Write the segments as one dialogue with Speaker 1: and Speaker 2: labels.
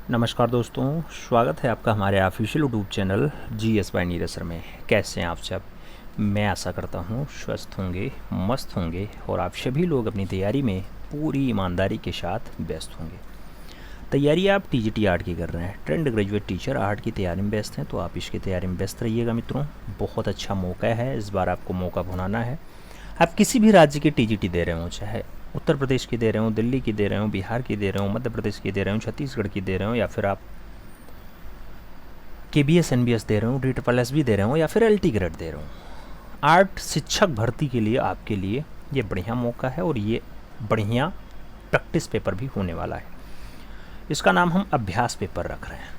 Speaker 1: नमस्कार दोस्तों, स्वागत है आपका हमारे official YouTube channel GS by Neeraj sir में। कैसे हैं आप सब? मैं आशा करता हूँ स्वस्थ होंगे, मस्त होंगे और आप सभी लोग अपनी तैयारी में पूरी ईमानदारी के साथ व्यस्त होंगे। तैयारी आप TGT आर्ट की कर रहे हैं, ट्रेंड ग्रेजुएट टीचर आर्ट की तैयारी में व्यस्त हैं, तो आप इसकी तैयारी में व्यस्त रहिएगा मित्रों। बहुत अच्छा मौका है, इस बार आपको मौका भुनाना है। आप किसी भी राज्य की TGT दे रहे हो, चाहे उत्तर प्रदेश की दे रहे हो, दिल्ली की दे रहे हो, बिहार की दे रहे हो, मध्य प्रदेश की दे रहे हो, छत्तीसगढ़ की दे रहे हो, या फिर आप KBS NBS दे रहे हो, DSSS दे रहे हो, या फिर LT ग्रेड दे रहे हो, आर्ट शिक्षक भर्ती के लिए आपके लिए ये बढ़िया मौका है और ये बढ़िया प्रैक्टिस पेपर भी होने वाला है। इसका नाम हम अभ्यास पेपर रख रहे हैं।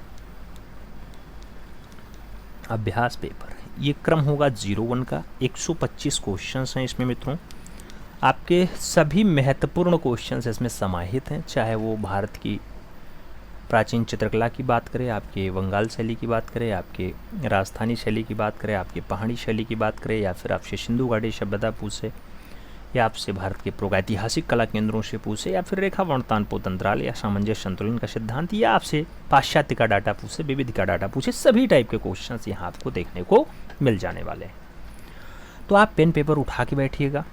Speaker 1: अभ्यास पेपर ये क्रम होगा 01 का। 125 क्वेश्चंस हैं इसमें मित्रों। आपके सभी महत्वपूर्ण क्वेश्चंस इसमें समाहित हैं, चाहे वो भारत की प्राचीन चित्रकला की बात करें, आपके बंगाल शैली की बात करें, आपके राजस्थानी शैली की बात करें, आपके पहाड़ी शैली की बात करें, या फिर आपसे सिंधु घाटी सभ्यता पूछे, या आपसे भारत के प्रागैतिहासिक कला केंद्रों से पूछे, या फिर रेखा वर्णतानपोत अंतराल या सामंजस्य संतुलन का सिद्धांत, या आपसे पाश्चात्य का डाटा पूछे, विविध का डाटा पूछे, सभी टाइप के क्वेश्चंस यहाँ आपको देखने को मिल जाने वाले हैं। तो आप पेन पेपर उठा के बैठिएगा,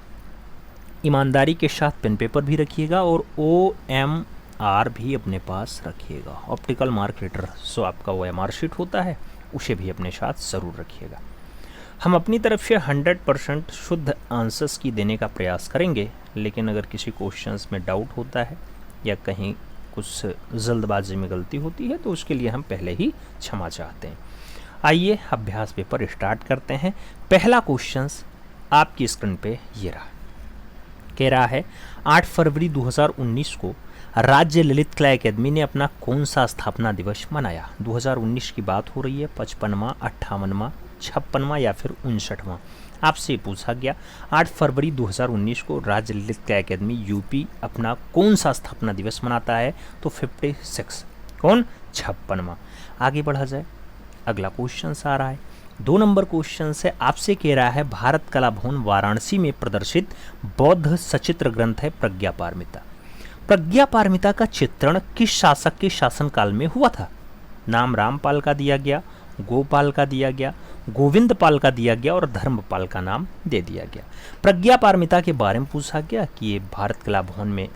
Speaker 1: ईमानदारी के साथ पेन पेपर भी रखिएगा और OMR भी अपने पास रखिएगा। ऑप्टिकल मार्क रीडर सो आपका OMR शीट होता है, उसे भी अपने साथ ज़रूर रखिएगा। हम अपनी तरफ से 100% शुद्ध आंसर्स की देने का प्रयास करेंगे, लेकिन अगर किसी क्वेश्चंस में डाउट होता है या कहीं कुछ जल्दबाजी में गलती होती है तो उसके लिए हम पहले ही क्षमा चाहते हैं। आइए अभ्यास पेपर स्टार्ट करते हैं। पहला क्वेश्चंस आपकी स्क्रीन पे ये रहा। कह रहा है 8 फरवरी 2019 को राज्य ललित कला अकादमी ने अपना कौन सा स्थापना दिवस मनाया? 2019 की बात हो रही है। 55वां, 58वां, 56वां या फिर 59वां? आपसे पूछा गया 8 फरवरी 2019 को राज्य ललित कला अकादमी UP अपना कौन सा स्थापना दिवस मनाता है? तो 56 कौन? 56वां। आगे बढ़ा जाए, अगला क्वेश्चन आ रहा है। 2 नंबर क्वेश्चन से आपसे कह रहा है भारत कला भवन वाराणसी में प्रदर्शित बौद्ध सचित्र ग्रंथ है प्रज्ञा पारमिता। प्रज्ञा पारमिता का चित्रण किस शासक के शासनकाल में हुआ था? नाम रामपाल का दिया गया, गोपाल का दिया गया, गोविंद पाल का दिया गया और धर्मपाल का नाम दे दिया गया। प्रज्ञा पारमिता के बारे में पूछा गया कि ये भारत कला भवन में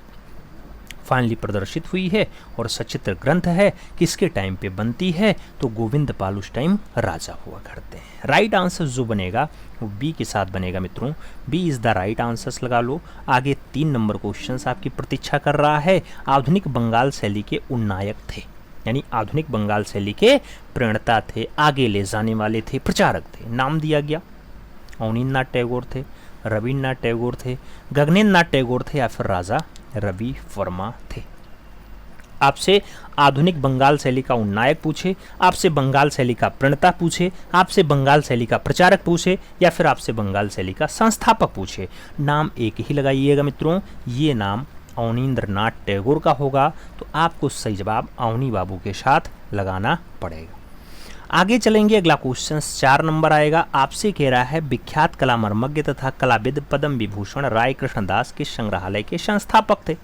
Speaker 1: फाइनली प्रदर्शित हुई है और सचित्र ग्रंथ है, किसके टाइम पे बनती है? तो गोविंद पाल उस टाइम राजा हुआ करते हैं। राइट आंसर जो बनेगा वो B के साथ बनेगा मित्रों। B is the right answers लगा लो। आगे 3 नंबर क्वेश्चन आपकी प्रतीक्षा कर रहा है। आधुनिक बंगाल शैली के उन्नायक थे, यानी आधुनिक बंगाल शैली के प्रणेता थे, आगे ले जाने वाले थे, प्रचारक थे। नाम दिया गया, अवनीन्द्रनाथ टैगोर थे, रविन्द्रनाथ टैगोर थे, गगनेन्द्रनाथ टैगोर थे, या फिर राजा रवि वर्मा थे। आपसे आधुनिक बंगाल शैली का उन्नायक पूछे, आपसे बंगाल शैली का प्रणेता पूछे, आपसे बंगाल शैली का प्रचारक पूछे, या फिर आपसे बंगाल शैली का संस्थापक पूछे, नाम एक ही लगाइएगा मित्रों। ये नाम अवनीन्द्रनाथ टैगोर का होगा, तो आपको सही जवाब अवनी बाबू के साथ लगाना पड़ेगा। आगे चलेंगे, अगला क्वेश्चन 4 नंबर आएगा। आपसे कह रहा है विख्यात कला मर्मज्ञ तथा कलाविद पद्म विभूषण राय कृष्ण दास के संग्रहालय के संस्थापक थे।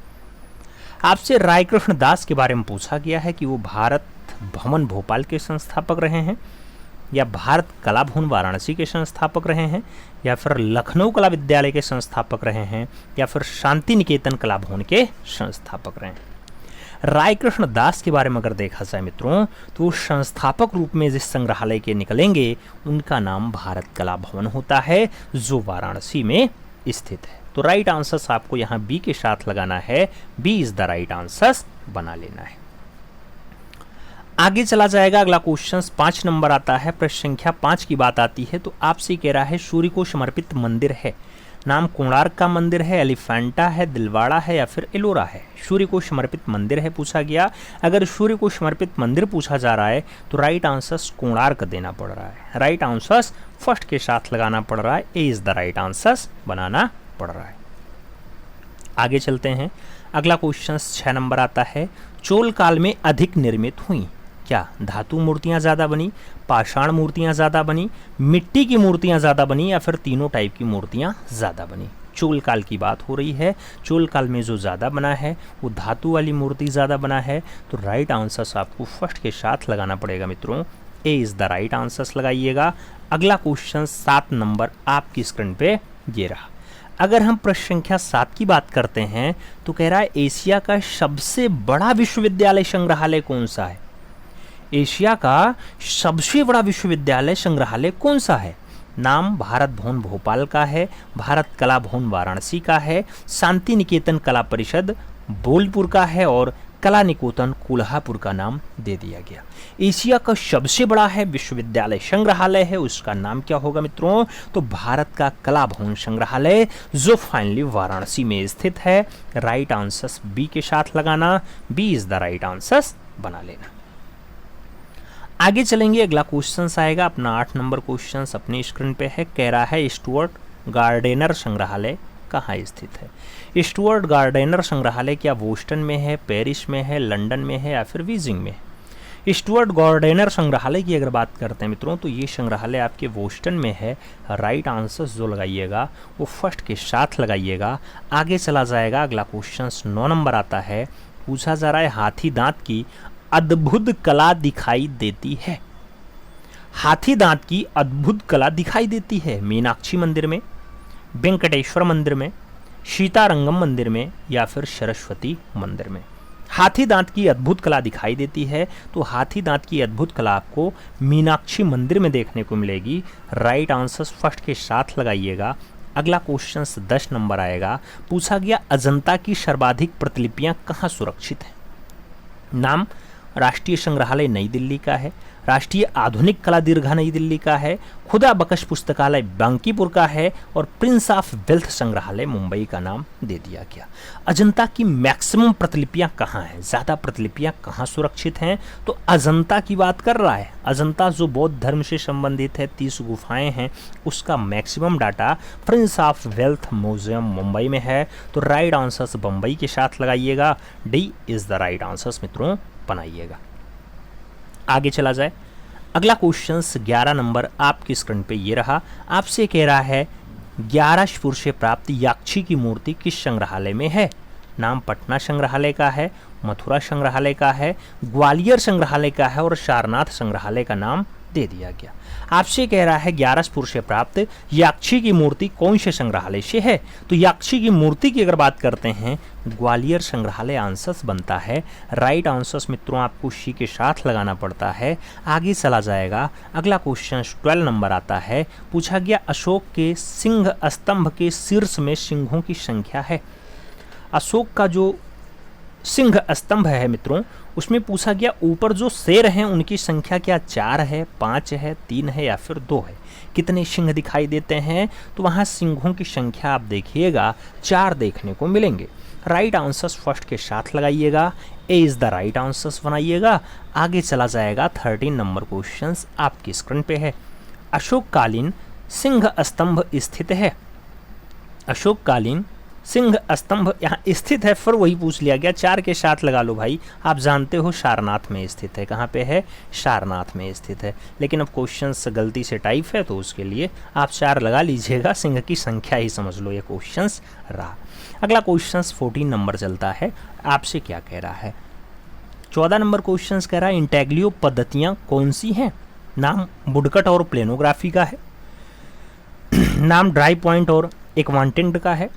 Speaker 1: आपसे राय कृष्ण दास के बारे में पूछा गया है कि वो भारत भवन भोपाल के संस्थापक रहे हैं, या भारत कला भवन वाराणसी के संस्थापक रहे हैं, या फिर लखनऊ कला विद्यालय के संस्थापक रहे हैं, या फिर शांति निकेतन कला भवन के संस्थापक रहे हैं। राय कृष्ण दास के बारे में अगर देखा जाए मित्रों, तो संस्थापक रूप में जिस संग्रहालय के निकलेंगे उनका नाम भारत कला भवन होता है, जो वाराणसी में स्थित है। तो राइट आंसर्स आपको यहाँ B के साथ लगाना है। B is the right answers बना लेना है। आगे चला जाएगा, अगला क्वेश्चन 5 नंबर आता है। प्रश्न संख्या 5 की बात आती है, तो आपसे कह रहा है सूर्य को समर्पित मंदिर है। नाम कोणार्क का मंदिर है, एलिफेंटा है, दिलवाड़ा है, या फिर एलोरा है? सूर्य को समर्पित मंदिर है पूछा गया। अगर सूर्य को समर्पित मंदिर पूछा जा रहा है तो राइट आंसर्स कोणार्क देना पड़ रहा है। राइट आंसर्स फर्स्ट के साथ लगाना पड़ रहा है। ए इज द राइट आंसर्स बनाना पड़ रहा है। आगे चलते हैं, अगला क्वेश्चन 6 नंबर आता है। चोल काल में अधिक निर्मित हुई क्या? धातु मूर्तियां ज़्यादा बनी, पाषाण मूर्तियां ज़्यादा बनी, मिट्टी की मूर्तियां ज़्यादा बनी, या फिर तीनों टाइप की मूर्तियां ज़्यादा बनी? चोल काल की बात हो रही है। चोल काल में जो ज़्यादा बना है वो धातु वाली मूर्ति ज़्यादा बना है। तो राइट आंसर आपको फर्स्ट के साथ लगाना पड़ेगा मित्रों, ए इज़ द राइट आंसर लगाइएगा। अगला क्वेश्चन 7 नंबर आपकी स्क्रीन पे ये रहा। अगर हम प्रश्न संख्या 7 की बात करते हैं तो कह रहा है एशिया का सबसे बड़ा विश्वविद्यालय संग्रहालय कौन सा है। एशिया का सबसे बड़ा विश्वविद्यालय संग्रहालय कौन सा है। नाम भारत भवन भोपाल का है, भारत कला भवन वाराणसी का है, शांति निकेतन कला परिषद बोलपुर का है और कला निकेतन कोल्हापुर का नाम दे दिया गया। एशिया का सबसे बड़ा है विश्वविद्यालय संग्रहालय है, उसका नाम क्या होगा मित्रों, तो भारत का कला भवन संग्रहालय जो फाइनली वाराणसी में स्थित है। राइट आंसर बी के साथ लगाना, B is the right answer बना लेना। आगे चलेंगे, अगला क्वेश्चन आएगा अपना 8 नंबर क्वेश्चन अपनी स्क्रीन पे है। कह रहा है स्टुअर्ट गार्डेनर संग्रहालय कहाँ स्थित है। स्टुअर्ट गार्डेनर संग्रहालय क्या बोस्टन में है, पेरिस में है, लंदन में है या फिर बीजिंग में है। स्टुअर्ट गार्डेनर संग्रहालय की अगर बात करते हैं मित्रों तो ये संग्रहालय आपके बोस्टन में है। राइट आंसर जो लगाइएगा वो फर्स्ट के साथ लगाइएगा। आगे चला जाएगा, अगला क्वेश्चन 9 नंबर आता है। पूछा जा रहा है हाथी दांत की अद्भुत कला दिखाई देती है। हाथी दांत की अद्भुत कला दिखाई देती है मीनाक्षी मंदिर में, वेंकटेश्वर मंदिर में, सीतारंगम मंदिर में या फिर सरस्वती मंदिर में। हाथी दांत की अद्भुत कला दिखाई देती है तो हाथी दांत की अद्भुत कला आपको मीनाक्षी मंदिर में देखने को मिलेगी। राइट आंसर फर्स्ट के साथ लगाइएगा। अगला क्वेश्चन 10 नंबर आएगा। पूछा गया अजंता की सर्वाधिक प्रतिलिपियां कहाँ सुरक्षित हैं। नाम राष्ट्रीय संग्रहालय नई दिल्ली का है, राष्ट्रीय आधुनिक कला दीर्घा नई दिल्ली का है, खुदा बख्श पुस्तकालय बांकीपुर का है और प्रिंस ऑफ वेल्थ संग्रहालय मुंबई का नाम दे दिया गया। अजंता की मैक्सिमम प्रतिलिपियां कहाँ हैं, ज़्यादा प्रतिलिपियां कहाँ सुरक्षित हैं, तो अजंता की बात कर रहा है। अजंता जो बौद्ध धर्म से संबंधित है, 30 गुफाएं हैं, उसका maximum data Prince of wealth museum Mumbai में है। तो राइट आंसर बम्बई के साथ लगाइएगा, D is the right answer मित्रों बनाइएगा। आगे चला जाए, अगला क्वेश्चन 11 नंबर आपकी स्क्रीन पे ये रहा। आपसे कह रहा है 11 से प्राप्त याक्षी की मूर्ति किस संग्रहालय में है। नाम पटना संग्रहालय का है, मथुरा संग्रहालय का है, ग्वालियर संग्रहालय का है और सारनाथ संग्रहालय का नाम दे दिया गया। आपसे कह रहा है 11 से प्राप्त याक्षी की मूर्ति कौन से संग्रहालय से है। तो याक्षी की मूर्ति की अगर बात करते हैं ग्वालियर संग्रहालय आंसर बनता है। राइट आंसर मित्रों आपको सी के साथ लगाना पड़ता है। आगे चला जाएगा, अगला क्वेश्चन 12 नंबर आता है। पूछा गया अशोक के सिंह स्तंभ के शीर्ष में सिंहों की संख्या है। अशोक का जो सिंह स्तंभ है मित्रों, उसमें पूछा गया ऊपर जो शेर हैं उनकी संख्या क्या 4 है, 5 है, 3 है या फिर 2 है। कितने सिंह दिखाई देते हैं, तो वहाँ सिंहों की संख्या आप देखिएगा 4 देखने को मिलेंगे। राइट आंसर फर्स्ट के साथ लगाइएगा, ए इज़ द राइट आंसर बनाइएगा। आगे चला जाएगा, 13 नंबर क्वेश्चन आपकी स्क्रीन पे है। अशोककालीन सिंह स्तंभ स्थित है। अशोककालीन सिंह स्तंभ यहाँ स्थित है, फिर वही पूछ लिया गया, 4 के साथ लगा लो भाई। आप जानते हो सारनाथ में स्थित है। कहाँ पे है, सारनाथ में स्थित है। लेकिन अब क्वेश्चन गलती से टाइप है तो उसके लिए आप 4 लगा लीजिएगा, सिंह की संख्या ही समझ लो ये क्वेश्चन रहा। अगला क्वेश्चन 14 नंबर चलता है। आपसे क्या कह रहा है, 14 नंबर क्वेश्चन कह रहा है इंटेग्लियो पद्धतियाँ कौन सी हैं। नाम वुडकट और प्लेनोग्राफी का है, नाम ड्राई पॉइंट और एक्वांटेंट का है,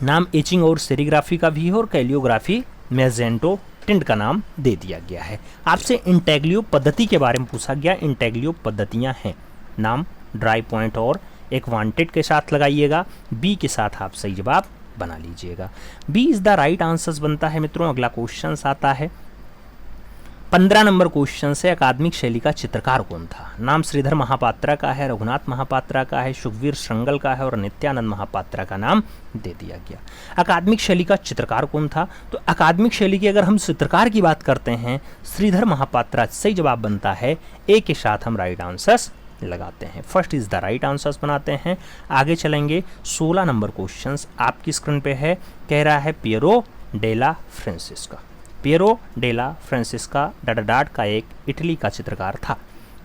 Speaker 1: नाम एचिंग और सेरीग्राफी का भी है और कैलियोग्राफी मैजेंटो टिंट का नाम दे दिया गया है। आपसे इंटेग्लियो पद्धति के बारे में पूछा गया। इंटेग्लियो पद्धतियां हैं, नाम ड्राई पॉइंट और एक्वांटेड के साथ लगाइएगा, बी के साथ आप सही जवाब बना लीजिएगा। B is the right answer बनता है मित्रों। अगला क्वेश्चन आता है 15 नंबर क्वेश्चन से, अकादमिक शैली का चित्रकार कौन था। नाम श्रीधर महापात्रा का है, रघुनाथ महापात्रा का है, सुखवीर श्रृंगल का है और नित्यानंद महापात्रा का नाम दे दिया गया। अकादमिक शैली का चित्रकार कौन था, तो अकादमिक शैली की अगर हम चित्रकार की बात करते हैं श्रीधर महापात्रा सही जवाब बनता है। ए के साथ हम राइट आंसर लगाते हैं, first is the right answer बनाते हैं। आगे चलेंगे, 16 नंबर क्वेश्चन आपकी स्क्रीन पे है। कह रहा है Piro della Francesca. Piro della Francesca डाडाडाट का एक इटली का चित्रकार था।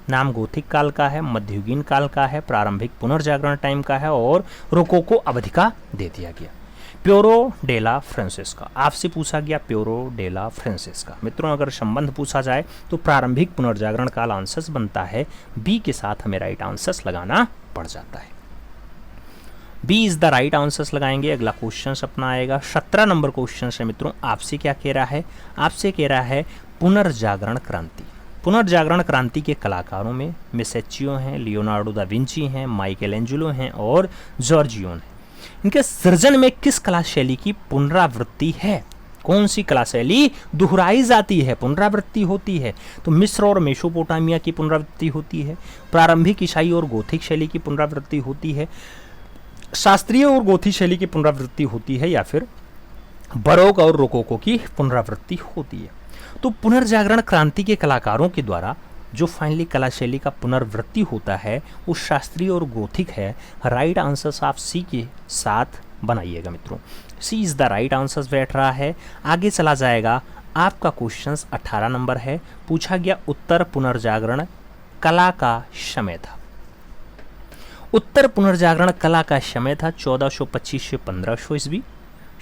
Speaker 1: नाम गोथिक काल का है, मध्ययुगीन काल का है, प्रारंभिक पुनर्जागरण टाइम का है और रोकोको अवधि का दे दिया गया। प्योरो डेला फ्रांसिस्का, आपसे पूछा गया प्योरो डेला फ्रांसिस्का। मित्रों अगर संबंध पूछा जाए तो प्रारंभिक पुनर्जागरण काल आंसर्स बनता है, बी के साथ हमें राइट आंसर्स लगाना पड़ जाता है। B is the right answers लगाएंगे। अगला क्वेश्चन अपना आएगा 17 नंबर क्वेश्चन है मित्रों। आपसे क्या कह रहा है, आपसे कह रहा है पुनर्जागरण क्रांति। पुनर्जागरण क्रांति के कलाकारों में मिसेच्चियो हैं, लियोनार्डो दा विंची हैं, माइकल एंजेलो हैं और जॉर्जियोन हैं। इनके सृजन में किस कला शैली की पुनरावृत्ति है? कौन सी कला शैली दोहराई जाती है, पुनरावृत्ति होती है? तो मिस्र और मेसोपोटामिया की पुनरावृत्ति होती है, प्रारंभिक ईसाई और गोथिक शैली की पुनरावृत्ति होती है, शास्त्रीय और गोथिक शैली की पुनरावृत्ति होती है, या फिर बरोक और रोकोको की पुनरावृत्ति होती है। तो पुनर्जागरण क्रांति के कलाकारों के द्वारा जो फाइनली कला शैली का पुनरावृत्ति होता है वो शास्त्रीय और गोथिक है। राइट आंसर्स आप सी के साथ बनाइएगा मित्रों। सी इज द राइट आंसर्स बैठ रहा है। आगे चला जाएगा आपका क्वेश्चन 18 नंबर है। पूछा गया उत्तर पुनर्जागरण कला का समय था। उत्तर पुनर्जागरण कला का समय था 1425 से 1500 ईस्वी,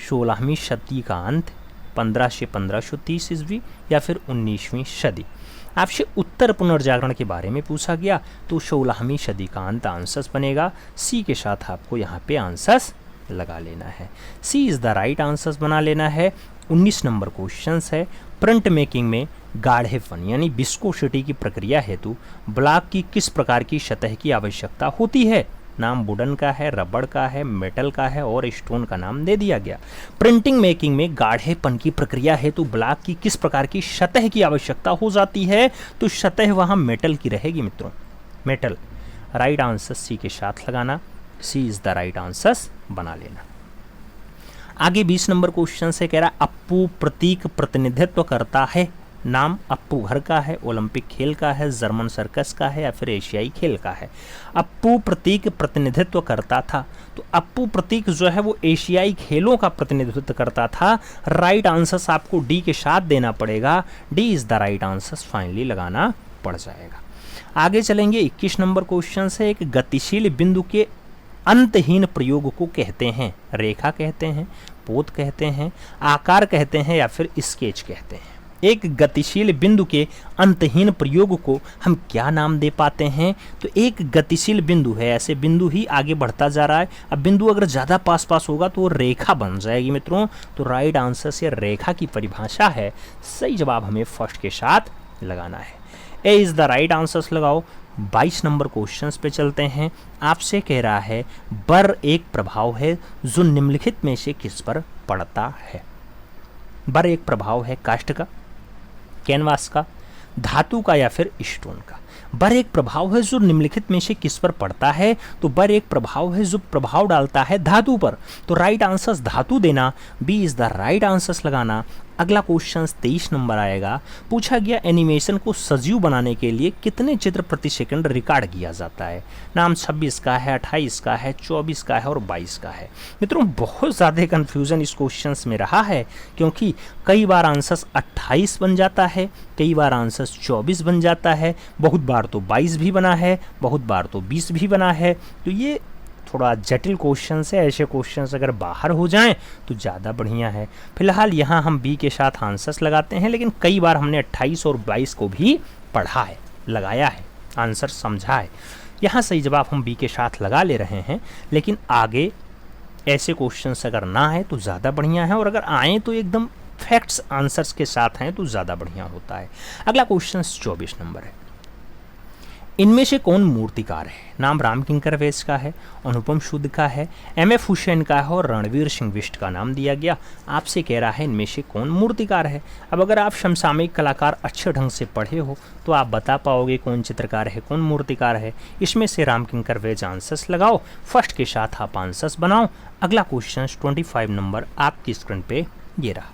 Speaker 1: 16वीं शताब्दी का अंत, 15 से 1530 ईस्वी, या फिर 19वीं सदी। आपसे उत्तर पुनर्जागरण के बारे में पूछा गया तो 16वीं सदी का अंत आंसर्स बनेगा। सी के साथ आपको यहाँ पे आंसर्स लगा लेना है। सी इज द राइट आंसर्स बना लेना है। 19 नंबर क्वेश्चन है प्रिंट मेकिंग में गाढ़ेपन यानी विस्कोसिटी की प्रक्रिया हेतु ब्लॉक की किस प्रकार की सतह की आवश्यकता होती है? नाम वुडन का है, रबड़ का है, मेटल का है और स्टोन का नाम दे दिया गया। प्रिंटिंग मेकिंग में गाढ़ेपन की प्रक्रिया हेतु ब्लॉक की किस प्रकार की सतह की आवश्यकता हो जाती है? तो सतह वहां मेटल की रहेगी मित्रों, मेटल। राइट आंसर सी के साथ लगाना। सी इज द राइट आंसर्स बना लेना। आगे 20 नंबर क्वेश्चन से कह रहा अप्पू प्रतीक प्रतिनिधित्व करता है। नाम अप्पू घर का है, ओलंपिक खेल का है, जर्मन सर्कस का है, या फिर एशियाई खेल का है। अप्पू प्रतीक प्रतिनिधित्व करता था, तो अप्पू प्रतीक जो है वो एशियाई खेलों का प्रतिनिधित्व करता था। राइट आंसर्स आपको डी के साथ देना पड़ेगा। D is the right answers finally लगाना पड़ जाएगा। आगे चलेंगे 21 नंबर क्वेश्चन से। एक गतिशील बिंदु के अंतहीन प्रयोग को कहते हैं? रेखा कहते हैं, पोत कहते हैं, आकार कहते हैं, या फिर स्केच कहते हैं। एक गतिशील बिंदु के अंतहीन प्रयोग को हम क्या नाम दे पाते हैं? तो एक गतिशील बिंदु है, ऐसे बिंदु ही आगे बढ़ता जा रहा है। अब बिंदु अगर ज़्यादा पास पास होगा तो वो रेखा बन जाएगी मित्रों। तो राइट आंसर से रेखा की परिभाषा है। सही जवाब हमें फर्स्ट के साथ लगाना है। ए इज़ द राइट आंसर्स लगाओ। 22 नंबर क्वेश्चंस पे चलते हैं। आपसे कह रहा है बर एक प्रभाव है जो निम्नलिखित में से किस पर पड़ता है? बर एक प्रभाव है काष्ठ का, कैनवास का, धातु का, या फिर स्टोन का। बर एक प्रभाव है जो निम्नलिखित में से किस पर पड़ता है? तो बर एक प्रभाव है जो प्रभाव डालता है धातु पर। तो राइट आंसर्स धातु देना। B is the right answers लगाना। अगला क्वेश्चन 23 नंबर आएगा। पूछा गया एनिमेशन को सजीव बनाने के लिए कितने चित्र प्रति सेकंड रिकॉर्ड किया जाता है? नाम 26 का है, 28 का है, 24 का है और 22 का है। मित्रों बहुत ज़्यादा कन्फ्यूजन इस क्वेश्चन में रहा है, क्योंकि कई बार आंसर्स 28 बन जाता है, कई बार आंसर्स 24 बन जाता है, बहुत बार तो 22 भी बना है, बहुत बार तो 20 भी बना है। तो ये थोड़ा जटिल क्वेश्चन है। ऐसे क्वेश्चन अगर बाहर हो जाएं तो ज़्यादा बढ़िया है। फिलहाल यहाँ हम बी के साथ आंसर्स लगाते हैं, लेकिन कई बार हमने 28 और 22 को भी पढ़ा है, लगाया है, आंसर समझा है। यहाँ सही जवाब हम बी के साथ लगा ले रहे हैं, लेकिन आगे ऐसे क्वेश्चंस अगर ना आए तो ज़्यादा बढ़िया है, और अगर आए तो एकदम फैक्ट्स आंसर्स के साथ हैं तो ज़्यादा बढ़िया होता है। अगला क्वेश्चन 24 नंबर है। इनमें से कौन मूर्तिकार है? नाम रामकिंकर वैस का है, अनुपम सूद का है, एम.एफ. हुसैन का है और रणवीर सिंह बिष्ट का नाम दिया गया। आपसे कह रहा है इनमें से कौन मूर्तिकार है। अब अगर आप समसामयिक कलाकार अच्छे ढंग से पढ़े हो तो आप बता पाओगे कौन चित्रकार है, कौन मूर्तिकार है। इसमें से रामकिंकर वैस आंसर्स लगाओ, फर्स्ट के साथ आप आंसर्स बनाओ। अगला क्वेश्चन 25 नंबर आपकी स्क्रीन पे ये रहा।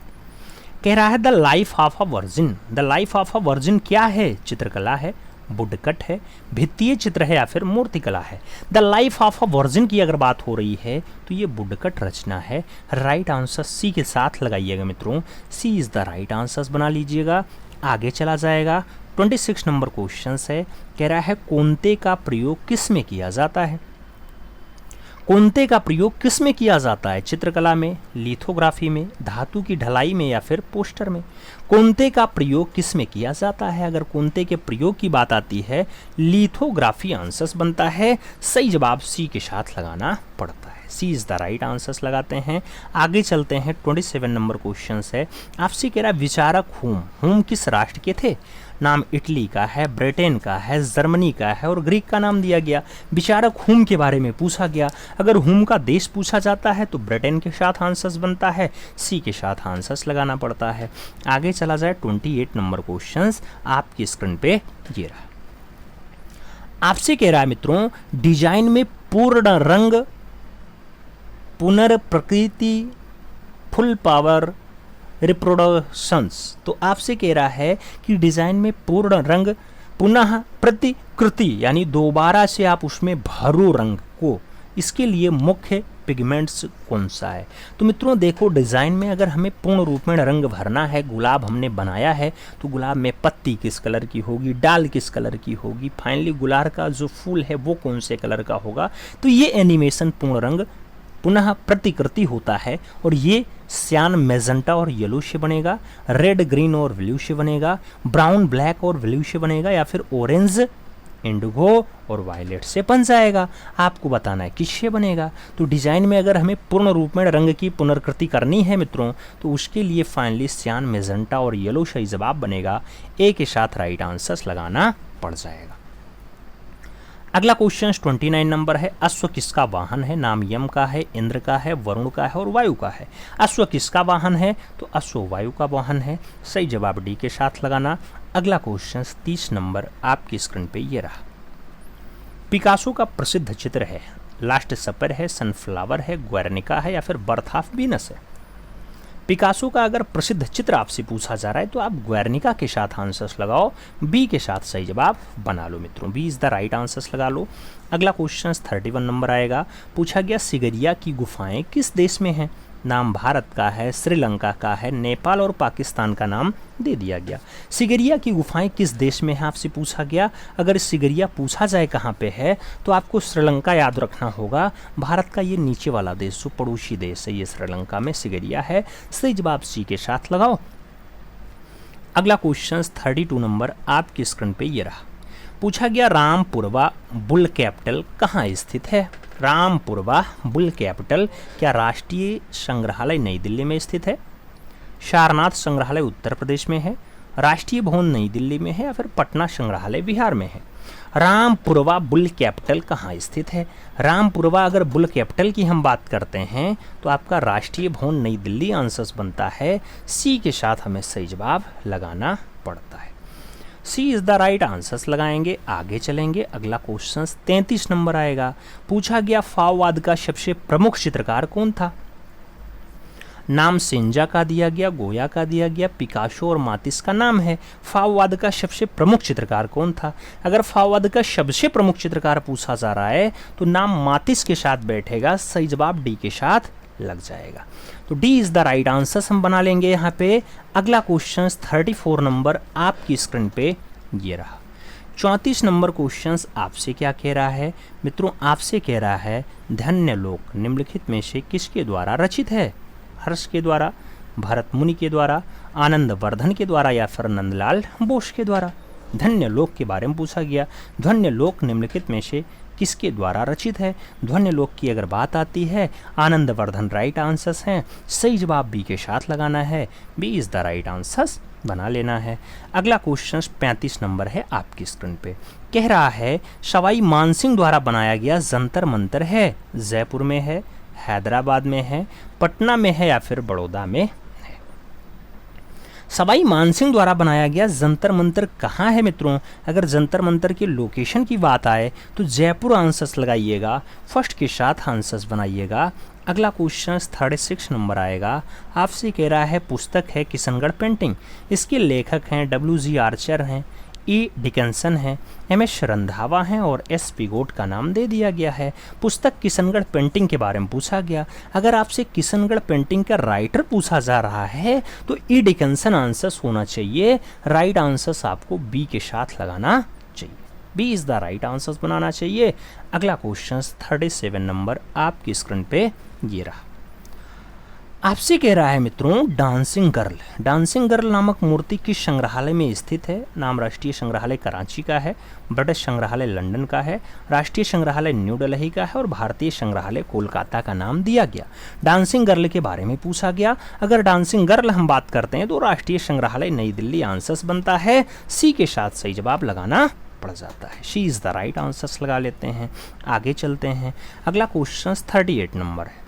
Speaker 1: कह रहा है the life of a virgin. The life of a virgin क्या है? चित्रकला है, वुडकट है, भित्तीय चित्र है, या फिर मूर्तिकला है। The life of a virgin की अगर बात हो रही है तो ये वुडकट रचना है। राइट आंसर सी के साथ लगाइएगा मित्रों। सी इज द राइट आंसर्स बना लीजिएगा। आगे चला जाएगा 26 नंबर क्वेश्चन है, कह रहा है कोंते का प्रयोग किस में किया जाता है। कोंते का प्रयोग किस में किया जाता है, चित्रकला में, लिथोग्राफी में, धातु की ढलाई में या फिर पोस्टर में। कोंते का प्रयोग किस में किया जाता है, अगर कोंते के प्रयोग की बात आती है लिथोग्राफी आंसर्स बनता है। सही जवाब सी के साथ लगाना पड़ता है, सी इज द राइट आंसर्स लगाते हैं। आगे चलते हैं, 27 नंबर क्वेश्चन है, आपसे कह रहा है विचारक हुम किस राष्ट्र के थे। नाम इटली का है, ब्रिटेन का है, जर्मनी का है और ग्रीक का नाम दिया गया। विचारक हुम के बारे में पूछा गया, अगर हुम का देश पूछा जाता है तो ब्रिटेन के साथ आंसर्स बनता है, सी के साथ आंसर्स लगाना पड़ता है। आगे चला जाए, 28 नंबर क्वेश्चन आपकी स्क्रीन पे ये रहा। आपसे कह रहा है मित्रों डिजाइन में पूर्ण रंग, पुनर्प्रकृति, फुल पावर, रिप्रोडक्शंस। तो आपसे कह रहा है कि डिजाइन में पूर्ण रंग, पुनः प्रतिकृति यानी दोबारा से आप उसमें भरो रंग को, इसके लिए मुख्य पिगमेंट्स कौन सा है। तो मित्रों देखो डिज़ाइन में अगर हमें पूर्ण रूप में रंग भरना है, गुलाब हमने बनाया है तो गुलाब में पत्ती किस कलर की होगी, डाल किस कलर की होगी, फाइनली गुलाब का जो फूल है वो कौन से कलर का होगा। तो ये एनिमेशन पूर्ण रंग पुनः प्रतिकृति होता है और ये सियान मैजेंटा और येलो से बनेगा, रेड ग्रीन और ब्लू से बनेगा, ब्राउन ब्लैक और ब्लू से बनेगा या फिर ऑरेंज इंडिगो और वायलेट से बन जाएगा। आपको बताना है किससे बनेगा। तो डिजाइन में अगर हमें पूर्ण रूप में रंग की पुनर्कृति करनी है मित्रों तो उसके लिए फाइनली सियान मैजेंटा और येलो सही जवाब बनेगा, ए के साथ राइट आंसर्स लगाना पड़ जाएगा। अगला क्वेश्चन 29 नंबर है, अश्व किसका वाहन है। नाम यम का है, इंद्र का है, वरुण का है और वायु का है। अश्व किसका वाहन है, तो अश्व वायु का वाहन है, सही जवाब डी के साथ लगाना। अगला क्वेश्चन 30 नंबर आपकी स्क्रीन पे ये रहा। पिकासो का प्रसिद्ध चित्र है, लास्ट सपर है, सनफ्लावर है, ग्वेर्निका है या फिर बर्थ ऑफ वीनस है। पिकासो का अगर प्रसिद्ध चित्र आपसे पूछा जा रहा है तो आप ग्वेर्निका के साथ आंसर्स लगाओ, बी के साथ सही जवाब बना लो मित्रों, B is the right answers लगा लो। अगला क्वेश्चन 31 नंबर आएगा, पूछा गया सिगरिया की गुफाएं किस देश में हैं। नाम भारत का है, श्रीलंका का है, नेपाल और पाकिस्तान का नाम दे दिया गया। सिगरिया की गुफाएं किस देश में है आपसे पूछा गया। अगर सिगरिया पूछा जाए कहाँ पे है तो आपको श्रीलंका याद रखना होगा। भारत का ये नीचे वाला देश जो पड़ोसी देश है ये श्रीलंका में सिगरिया है, सही जवाब सी के साथ लगाओ। अगला क्वेश्चन 32 नंबर आपकी स्क्रीन पे ये रहा। पूछा गया रामपुरवा बुल कैपिटल कहाँ स्थित है। रामपुरवा बुल कैपिटल क्या राष्ट्रीय संग्रहालय नई दिल्ली में स्थित है, सारनाथ संग्रहालय उत्तर प्रदेश में है, राष्ट्रीय भवन नई दिल्ली में है या फिर पटना संग्रहालय बिहार में है। रामपुरवा बुल कैपिटल कहाँ स्थित है। रामपुरवा अगर बुल कैपिटल की हम बात करते हैं तो आपका राष्ट्रीय भवन नई दिल्ली आंसर्स बनता है, सी के साथ हमें सही जवाब लगाना पड़ता है, सी इज द राइट आंसर्स लगाएंगे। आगे चलेंगे, अगला क्वेश्चन 33 नंबर आएगा। पूछा गया फाववाद का सबसे प्रमुख चित्रकार कौन था। नाम सेंजा का दिया गया, गोया का दिया गया, पिकासो और मातिस का नाम है। फाववाद का सबसे प्रमुख चित्रकार कौन था। अगर फाववाद का सबसे प्रमुख चित्रकार पूछा जा रहा है तो नाम मातिस के साथ बैठेगा, सही जवाब डी के साथ लग जाएगा। तो D is the right answer हम बना लेंगे यहाँ पे। अगला क्वेश्चन 34 नंबर आपकी स्क्रीन पे ये रहा। 34 नंबर क्वेश्चन आपसे क्या कह रहा है मित्रों, आपसे कह रहा है धन्य लोक निम्नलिखित में से किसके द्वारा रचित है। हर्ष के द्वारा, भरत मुनि के द्वारा, आनंद वर्धन के द्वारा या फिर नंदलाल बोस के द्वारा। धन्य लोक के बारे में पूछा गया, धन्य लोक निम्नलिखित में से किसके द्वारा रचित है। ध्वन्य लोक की अगर बात आती है आनंद वर्धन राइट आंसर्स हैं, सही जवाब बी के साथ लगाना है, B is the right answers बना लेना है। अगला क्वेश्चन 35 नंबर है आपकी स्क्रीन पे, कह रहा है सवाई मानसिंह द्वारा बनाया गया जंतर मंतर है, जयपुर में है, हैदराबाद में है, पटना में है या फिर बड़ौदा में है। सवाई मानसिंह द्वारा बनाया गया जंतर मंतर कहाँ है मित्रों। अगर जंतर मंतर के लोकेशन की बात आए तो जयपुर आंसर्स लगाइएगा, फर्स्ट के साथ आंसर्स बनाइएगा। अगला क्वेश्चन 36 नंबर आएगा, आपसे कह रहा है पुस्तक है किशनगढ़ पेंटिंग, इसके लेखक हैं WG आर्चर हैं, ई डिकेंसन है, एम एस रंधावा हैं और एस पिगोट का नाम दे दिया गया है। पुस्तक किशनगढ़ पेंटिंग के बारे में पूछा गया। अगर आपसे किशनगढ़ पेंटिंग का राइटर पूछा जा रहा है तो ई डिकेंसन आंसर्स होना चाहिए। राइट आंसर्स आपको बी के साथ लगाना चाहिए, B is the right answers बनाना चाहिए। अगला क्वेश्चन 37 नंबर आपकी स्क्रीन पे ये रहा। आपसे कह रहा है मित्रों, डांसिंग गर्ल नामक मूर्ति किस संग्रहालय में स्थित है? नाम राष्ट्रीय संग्रहालय कराची का है, ब्रिटिश संग्रहालय लंदन का है, राष्ट्रीय संग्रहालय न्यू दिल्ली का है और भारतीय संग्रहालय कोलकाता का नाम दिया गया। डांसिंग गर्ल के बारे में पूछा गया। अगर डांसिंग गर्ल हम बात करते हैं तो राष्ट्रीय संग्रहालय नई दिल्ली आंसर्स बनता है। सी के साथ सही जवाब लगाना पड़ जाता है। She is the right answers लगा लेते हैं। आगे चलते हैं। अगला क्वेश्चन 38 नंबर है।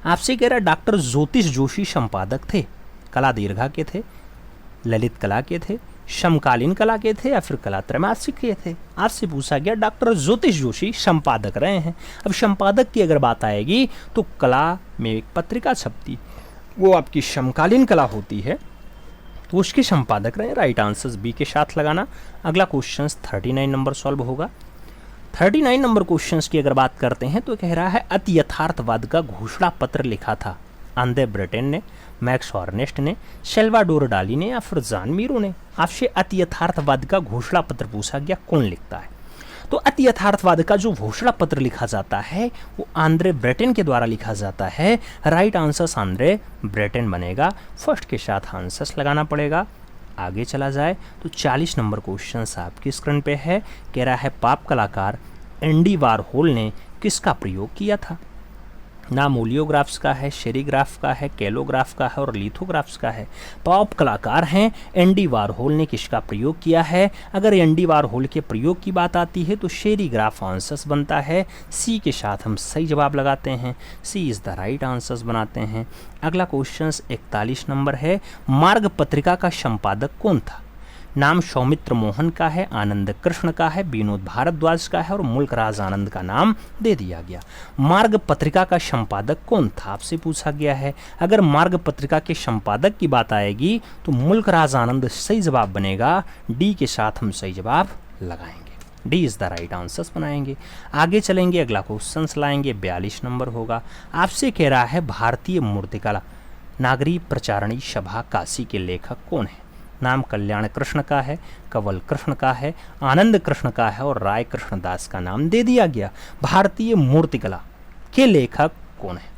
Speaker 1: आपसे कह रहा है डॉक्टर ज्योतिष जोशी संपादक थे, कला दीर्घा के थे, ललित कला के थे, समकालीन कला के थे या फिर कला त्रैमासिक के थे? आपसे पूछा गया डॉक्टर ज्योतिष जोशी संपादक रहे हैं। अब संपादक की अगर बात आएगी तो कला में एक पत्रिका छपती, वो आपकी समकालीन कला होती है, तो उसके संपादक रहे। राइट आंसर्स बी के साथ लगाना। अगला क्वेश्चन 39 नंबर सॉल्व होगा। 39 नंबर क्वेश्चंस की अगर बात करते हैं तो कह रहा है अति यथार्थवाद का घोषणा पत्र लिखा था आंद्रे ब्रेटन ने, मैक्स हॉर्नेस्ट ने, सल्वाडोर डाली ने या फिर जॉन मीरो ने? आपसे अति यथार्थवाद का घोषणा पत्र पूछा गया, कौन लिखता है? तो अति यथार्थवाद का जो घोषणा पत्र लिखा जाता है वो आंद्रे ब्रेटन के द्वारा लिखा जाता है। राइट आंसर्स आंद्रे ब्रेटन बनेगा। फर्स्ट के साथ आंसर्स लगाना पड़ेगा। आगे चला जाए तो 40 नंबर क्वेश्चन आपकी स्क्रीन पे है। कह रहा है पॉप कलाकार एंडी वारहोल ने किसका प्रयोग किया था? नाम ओलियोग्राफ्स का है, शेरीग्राफ का है, कैलोग्राफ का है और लिथोग्राफ्स का है। पॉप कलाकार हैं एंडी वारहोल ने किसका प्रयोग किया है? अगर एंडी वारहोल के प्रयोग की बात आती है तो शेरीग्राफ आंसर्स बनता है। सी के साथ हम सही जवाब लगाते हैं। सी इज़ द राइट आंसर्स बनाते हैं। अगला क्वेश्चन 41 नंबर है। मार्ग पत्रिका का संपादक कौन था? नाम सौमित्र मोहन का है, आनंद कृष्ण का है, विनोद भारद्वाज का है और मुल्क राज आनंद का नाम दे दिया गया। मार्ग पत्रिका का संपादक कौन था आपसे पूछा गया है। अगर मार्ग पत्रिका के संपादक की बात आएगी तो मुल्क राज आनंद सही जवाब बनेगा। डी के साथ हम सही जवाब लगाएंगे। D is the right answers बनाएंगे। आगे चलेंगे। अगला क्वेश्चन लाएंगे 42 नंबर होगा। आपसे कह रहा है भारतीय मूर्तिकला नागरी प्रचारणी सभा काशी के लेखक कौन है? नाम कल्याण कृष्ण का है, कंवल कृष्ण का है, आनंद कृष्ण का है और राय कृष्णदास का नाम दे दिया गया। भारतीय मूर्तिकला के लेखक कौन है?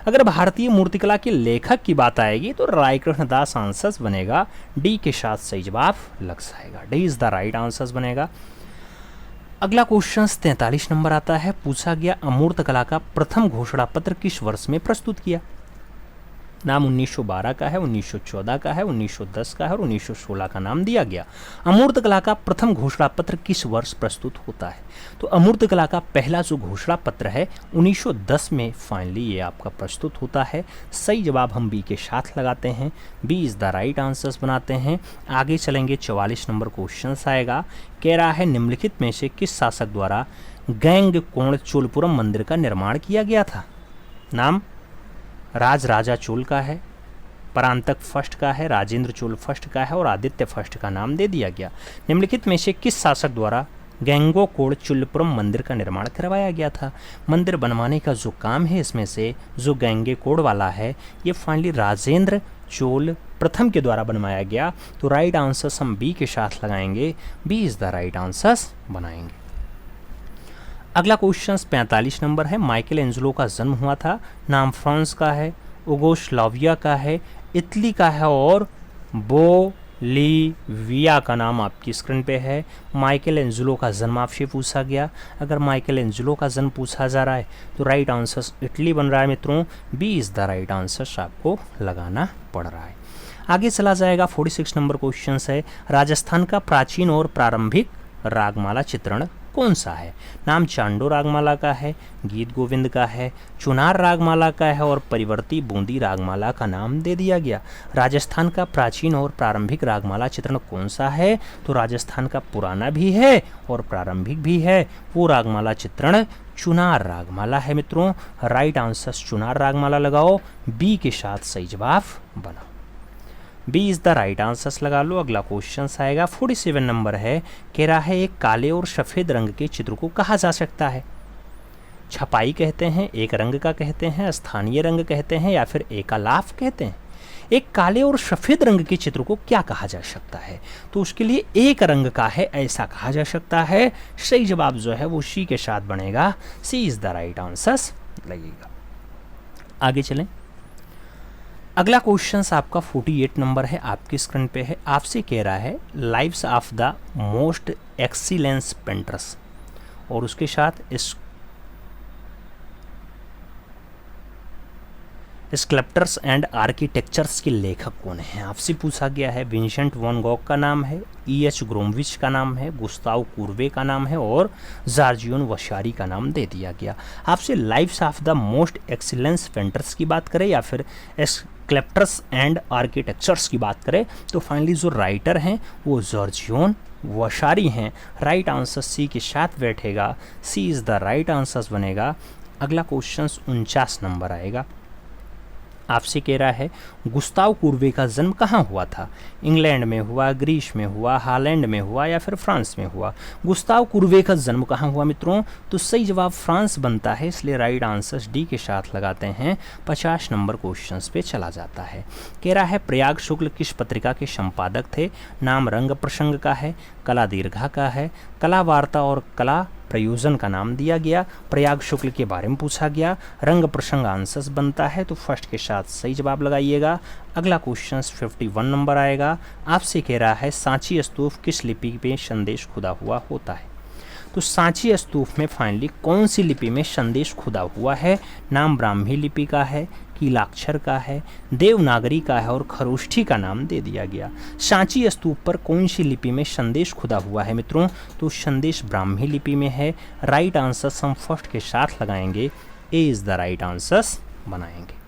Speaker 1: अगर भारतीय मूर्तिकला के लेखक की बात आएगी तो राय कृष्णदास आंसर्स बनेगा। डी के साथ सही जवाब लग जाएगा। D is the right answers बनेगा। अगला क्वेश्चन 43 नंबर आता है। पूछा गया अमूर्त कला का प्रथम घोषणा पत्र किस वर्ष में प्रस्तुत किया? नाम 1912 का है, 1914 का है, 1910 का है और 1916 का नाम दिया गया। अमूर्त कला का प्रथम घोषणा पत्र किस वर्ष प्रस्तुत होता है? तो अमूर्त कला का पहला जो घोषणा पत्र है 1910 में फाइनली ये आपका प्रस्तुत होता है। सही जवाब हम बी के साथ लगाते हैं। B is the right answers बनाते हैं। आगे चलेंगे। 44 नंबर क्वेश्चन आएगा। कह रहा है निम्नलिखित में से किस शासक द्वारा गैंग कोण चोलपुरम मंदिर का निर्माण किया गया था? नाम राज राजा चोल का है, परांतक फर्स्ट का है, राजेंद्र चोल फर्स्ट का है और आदित्य फर्स्ट का नाम दे दिया गया। निम्नलिखित में से किस शासक द्वारा गैंगोकोण चोलपुरम मंदिर का निर्माण करवाया गया था? मंदिर बनवाने का जो काम है इसमें से जो गैंगेकोण वाला है ये फाइनली राजेंद्र चोल प्रथम के द्वारा बनवाया गया। तो राइट आंसर्स हम बी के साथ लगाएंगे। B is the right answers बनाएंगे। अगला क्वेश्चन 45 नंबर है। माइकल एंजेलो का जन्म हुआ था। नाम फ्रांस का है, युगोस्लाविया का है, इटली का है और बोलीविया का नाम आपकी स्क्रीन पे है। माइकल एंजेलो का जन्म आपसे पूछा गया। अगर माइकल एंजेलो का जन्म पूछा जा रहा है तो राइट आंसर्स इटली बन रहा है मित्रों। B is the right answers आपको लगाना पड़ रहा है। आगे चला जाएगा। 46 नंबर क्वेश्चन है। राजस्थान का प्राचीन और प्रारंभिक रागमाला चित्रण कौन सा है? नाम चांडो रागमाला का है, गीत गोविंद का है, चुनार रागमाला का है और परिवर्ती बूंदी रागमाला का नाम दे दिया गया। राजस्थान का प्राचीन और प्रारंभिक रागमाला चित्रण कौन सा है? तो राजस्थान का पुराना भी है और प्रारंभिक भी है। वो रागमाला चित्रण चुनार रागमाला है मित्रों। राइट आंसर चुनार रागमाला लगाओ। बी के साथ सही जवाब बनाओ। B is the right answers लगा लो। अगला क्वेश्चन आएगा 47 नंबर है, कह रहा है एक काले और सफ़ेद रंग के चित्र को कहा जा सकता है? छपाई कहते हैं, एक रंग का कहते हैं, स्थानीय रंग कहते हैं, या फिर एकालाप कहते हैं। एक काले और सफ़ेद रंग के चित्र को क्या कहा जा सकता है? तो उसके लिए एक रंग का है ऐसा कहा जा सकता है। सही जवाब जो है वो सी के साथ बनेगा, सी इज़ द राइट आंसर लगेगा। आगे चलें। अगला क्वेश्चन आपका 48 नंबर है, आपकी स्क्रीन पे है। आपसे कह रहा है lives of the most excellence painters, और उसके साथ स्कल्प्टर्स एंड आर्किटेक्चर्स के लेखक कौन हैं? आपसे पूछा गया है। विंसेंट वैन गॉग का नाम है, E.H. ग्रोमविच का नाम है, गुस्ताव कुर्वे का नाम है, और जॉर्जियो वासारी का नाम दे दिया गया। आपसे lives of the most excellence painters की बात करें या फिर स्कल्प्टर्स एंड आर्किटेक्चर्स की बात करें, तो फाइनली जो राइटर हैं वो जॉर्जियो वासारी हैं। राइट आंसर सी के साथ बैठेगा, सी इज़ द राइट आंसर बनेगा। अगला क्वेश्चन 49 नंबर आएगा। आपसे कह रहा है गुस्ताव कुर्वे का जन्म कहाँ हुआ था? इंग्लैंड में हुआ, ग्रीस में हुआ, हॉलैंड में हुआ, या फिर फ्रांस में हुआ? गुस्ताव कुर्वे का जन्म कहाँ हुआ मित्रों? तो सही जवाब फ्रांस बनता है, इसलिए राइट आंसर डी के साथ लगाते हैं। 50 नंबर क्वेश्चन पे चला जाता है। कह रहा है प्रयाग शुक्ल किस पत्रिका के संपादक थे? नाम रंग प्रसंग का है, कला दीर्घा का है, कला वार्ता और कला प्रयोजन का नाम दिया गया। प्रयाग शुक्ल के बारे में पूछा गया, रंग प्रसंग आंसर्स बनता है, तो फर्स्ट के साथ सही जवाब लगाइएगा। अगला क्वेश्चन 51 नंबर आएगा। आपसे कह रहा है सांची स्तूप किस लिपि में संदेश खुदा हुआ होता है? तो सांची स्तूप में फाइनली कौन सी लिपि में संदेश खुदा हुआ है? नाम ब्राह्मी लिपि का है, कीलाक्षर का है, देवनागरी का है, और खरोष्ठी का नाम दे दिया गया। सांची स्तूप पर कौन सी लिपि में संदेश खुदा हुआ है मित्रों? तो संदेश ब्राह्मी लिपि में है। राइट आंसर हम फर्स्ट के साथ लगाएंगे, ए इज़ द राइट आंसर बनाएंगे।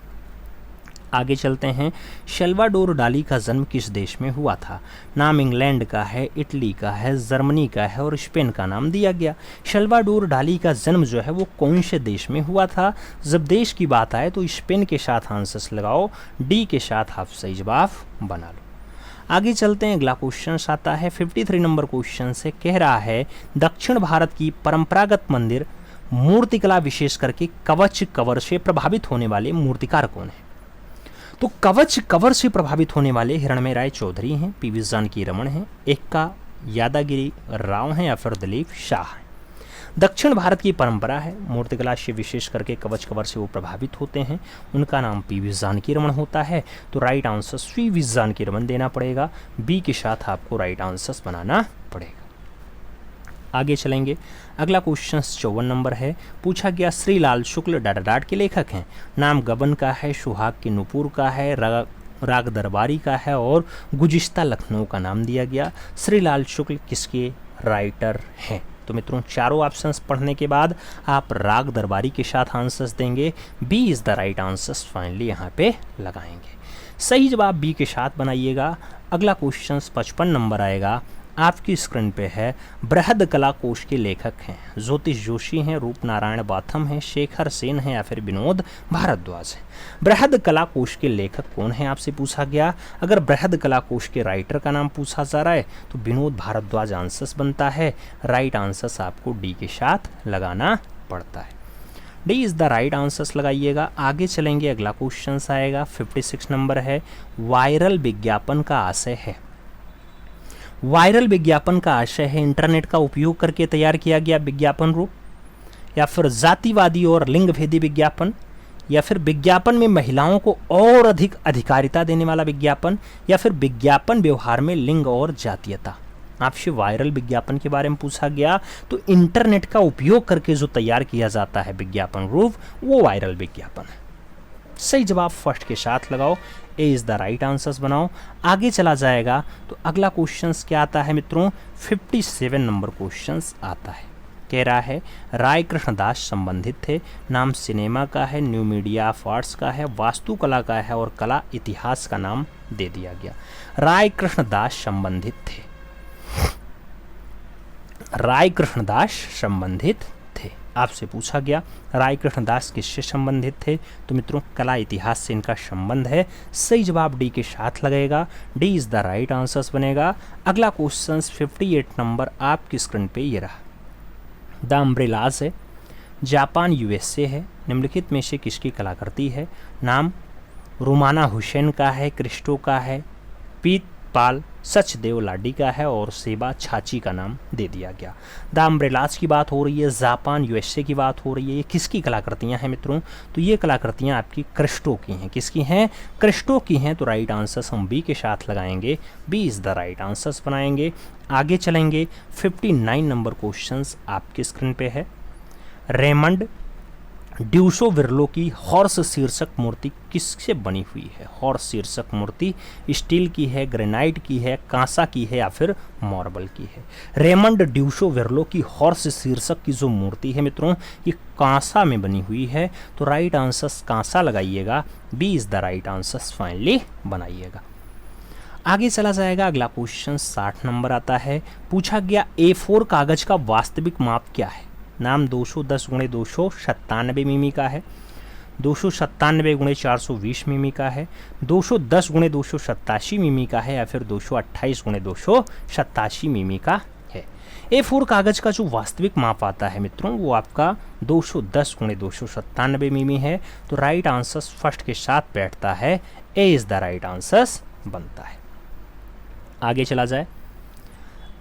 Speaker 1: आगे चलते हैं। सल्वाडोर डाली का जन्म किस देश में हुआ था? नाम इंग्लैंड का है, इटली का है, जर्मनी का है, और स्पेन का नाम दिया गया। सल्वाडोर डाली का जन्म जो है वो कौन से देश में हुआ था? जब देश की बात आए तो स्पेन के साथ आंसर्स लगाओ, डी के साथ आप सही जवाब बना लो। आगे चलते हैं। अगला क्वेश्चन आता है 53 नंबर क्वेश्चन से, कह रहा है दक्षिण भारत की परंपरागत मंदिर मूर्तिकला विशेष करके कवच कवर से प्रभावित होने वाले मूर्तिकार कौन है? तो कवच कवर से प्रभावित होने वाले हिरणमय राय चौधरी हैं, पी.वी. जानकी रमन हैं, एक्का यादागिरी राव हैं, या फिर दिलीप शाह हैं। दक्षिण भारत की परंपरा है, मूर्तिकला से विशेष करके कवच कवर से वो प्रभावित होते हैं, उनका नाम पी.वी. जानकी रमन होता है। तो right answer P V. Janaki Raman देना पड़ेगा, बी के साथ आपको राइट आंसर बनाना पड़ेगा। आगे चलेंगे। अगला क्वेश्चन 54 नंबर है, पूछा गया श्रीलाल शुक्ल डाडाडाट के लेखक हैं। नाम गबन का है, सुहाग के नुपुर का है, राग दरबारी का है, और गुजिश्ता लखनऊ का नाम दिया गया। श्रीलाल शुक्ल किसके राइटर हैं? तो मित्रों चारों ऑप्शंस पढ़ने के बाद आप राग दरबारी के साथ आंसर्स देंगे, B is the right answers finally यहाँ पे लगाएंगे। सही जवाब बी के साथ बनाइएगा। अगला क्वेश्चन 55 नंबर आएगा, आपकी स्क्रीन पे है। बृहद कला कोश के लेखक हैं, ज्योतिष जोशी हैं, रूप नारायण बाथम हैं, शेखर सेन हैं, या फिर विनोद भारद्वाज हैं। बृहद कला कोश के लेखक कौन हैं आपसे पूछा गया। अगर बृहद कला कोश के राइटर का नाम पूछा जा रहा है तो विनोद भारद्वाज आंसर्स बनता है। राइट आंसर्स आपको डी के साथ लगाना पड़ता है, D is the right answers लगाइएगा। आगे चलेंगे। अगला क्वेश्चन आएगा 56 नंबर है, वायरल विज्ञापन का आशय है। वायरल विज्ञापन का आशय है इंटरनेट का उपयोग करके तैयार किया गया विज्ञापन रूप, या फिर जातिवादी और लिंग भेदी विज्ञापन, या फिर विज्ञापन में महिलाओं को और अधिक अधिकारिता देने वाला विज्ञापन, या फिर विज्ञापन व्यवहार में लिंग और जातीयता। आपसे वायरल विज्ञापन के बारे में पूछा गया तो इंटरनेट का उपयोग करके जो तैयार किया जाता है विज्ञापन रूप, वो वायरल विज्ञापन है। सही जवाब फर्स्ट के साथ लगाओ, ए इज़ द राइट आंसर्स बनाओ। आगे चला जाएगा तो अगला क्वेश्चंस क्या आता है मित्रों, 57 नंबर क्वेश्चंस आता है। कह रहा है राय कृष्णदास संबंधित थे। नाम सिनेमा का है, न्यू मीडिया ऑफ आर्ट्स का है, वास्तुकला का है, और कला इतिहास का नाम दे दिया गया। राय कृष्णदास संबंधित थे, राय कृष्णदास संबंधित थे। आपसे पूछा गया राय कृष्णदास किससे संबंधित थे, तो मित्रों कला इतिहास से इनका संबंध है। सही जवाब डी के साथ लगेगा, D is the right answer बनेगा। अगला क्वेश्चन 58 नंबर आपकी स्क्रीन पे ये रहा। द अम्ब्रेलाज है, जापान यूएसए है, निम्नलिखित में से किसकी कलाकृति है। नाम रुमाना हुसैन का है, क्रिस्टो का है, पीत पाल सचदेव लाडी का है और सेबा छाची का नाम दे दिया गया। द अम्ब्रेलाज की बात हो रही है, जापान यूएसए की बात हो रही है। ये किसकी कलाकृतियां हैं मित्रों, तो ये कलाकृतियां आपकी क्रिस्टो की हैं। किसकी हैं, क्रिस्टो की हैं। तो राइट आंसर हम बी के साथ लगाएंगे, B is the right answer बनाएंगे। आगे चलेंगे, 59 नंबर क्वेश्चन आपकी स्क्रीन पे है। रेमंड ड्यूसो विरलो की हॉर्स शीर्षक मूर्ति किससे बनी हुई है। हॉर्स शीर्षक मूर्ति स्टील की है, ग्रेनाइट की है, कांसा की है या फिर मार्बल की है। रेमंड ड्यूसो विरलो की हॉर्स शीर्षक की जो मूर्ति है मित्रों, ये कांसा में बनी हुई है। तो राइट आंसर कांसा लगाइएगा, B is the right answer finally बनाइएगा। आगे चला जाएगा, अगला क्वेश्चन 60 नंबर आता है। पूछा गया A4 कागज का वास्तविक माप क्या है। नाम 210 × 297 मिमी का है, 297 × 420 मिमी का है, 210 × 287 मिमी का है या फिर 228 × 287 मिमी का है। A4 कागज का जो वास्तविक माप आता है मित्रों, वो आपका 210 × 297 मिमी है। तो राइट आंसर फर्स्ट के साथ बैठता है, ए इज़ द राइट आंसर बनता है। आगे चला जाए,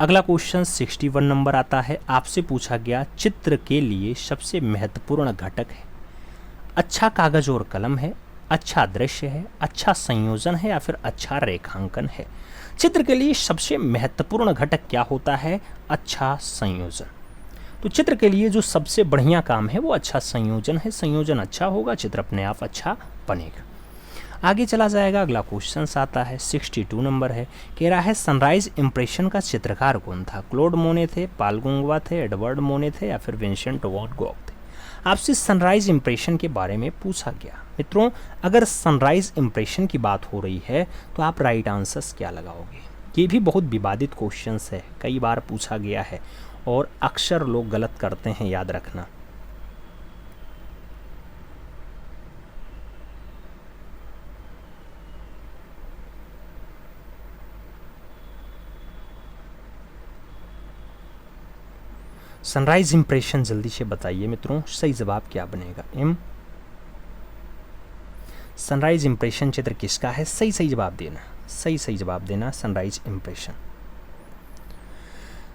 Speaker 1: अगला क्वेश्चन 61 नंबर आता है। आपसे पूछा गया चित्र के लिए सबसे महत्वपूर्ण घटक है। अच्छा कागज और कलम है, अच्छा दृश्य है, अच्छा संयोजन है या फिर अच्छा रेखांकन है। चित्र के लिए सबसे महत्वपूर्ण घटक क्या होता है, अच्छा संयोजन। तो चित्र के लिए जो सबसे बढ़िया काम है वो अच्छा संयोजन है। संयोजन अच्छा होगा, चित्र अपने आप अच्छा बनेगा। आगे चला जाएगा, अगला क्वेश्चन आता है 62 नंबर है। कह रहा है सनराइज इंप्रेशन का चित्रकार कौन था। क्लोड मोने थे, पाल गुंगवा थे, एडवर्ड मोने थे या फिर विंसेंट वैन गॉग थे। आपसे सनराइज इंप्रेशन के बारे में पूछा गया। मित्रों अगर सनराइज इंप्रेशन की बात हो रही है तो आप राइट आंसर्स क्या लगाओगे। ये भी बहुत विवादित क्वेश्चन है, कई बार पूछा गया है और अक्सर लोग गलत करते हैं, याद रखना। सनराइज इंप्रेशन जल्दी से बताइए मित्रों, सही जवाब क्या बनेगा। एम सनराइज इंप्रेशन चित्र किसका है, सही जवाब देना, सही जवाब देना। सनराइज इंप्रेशन,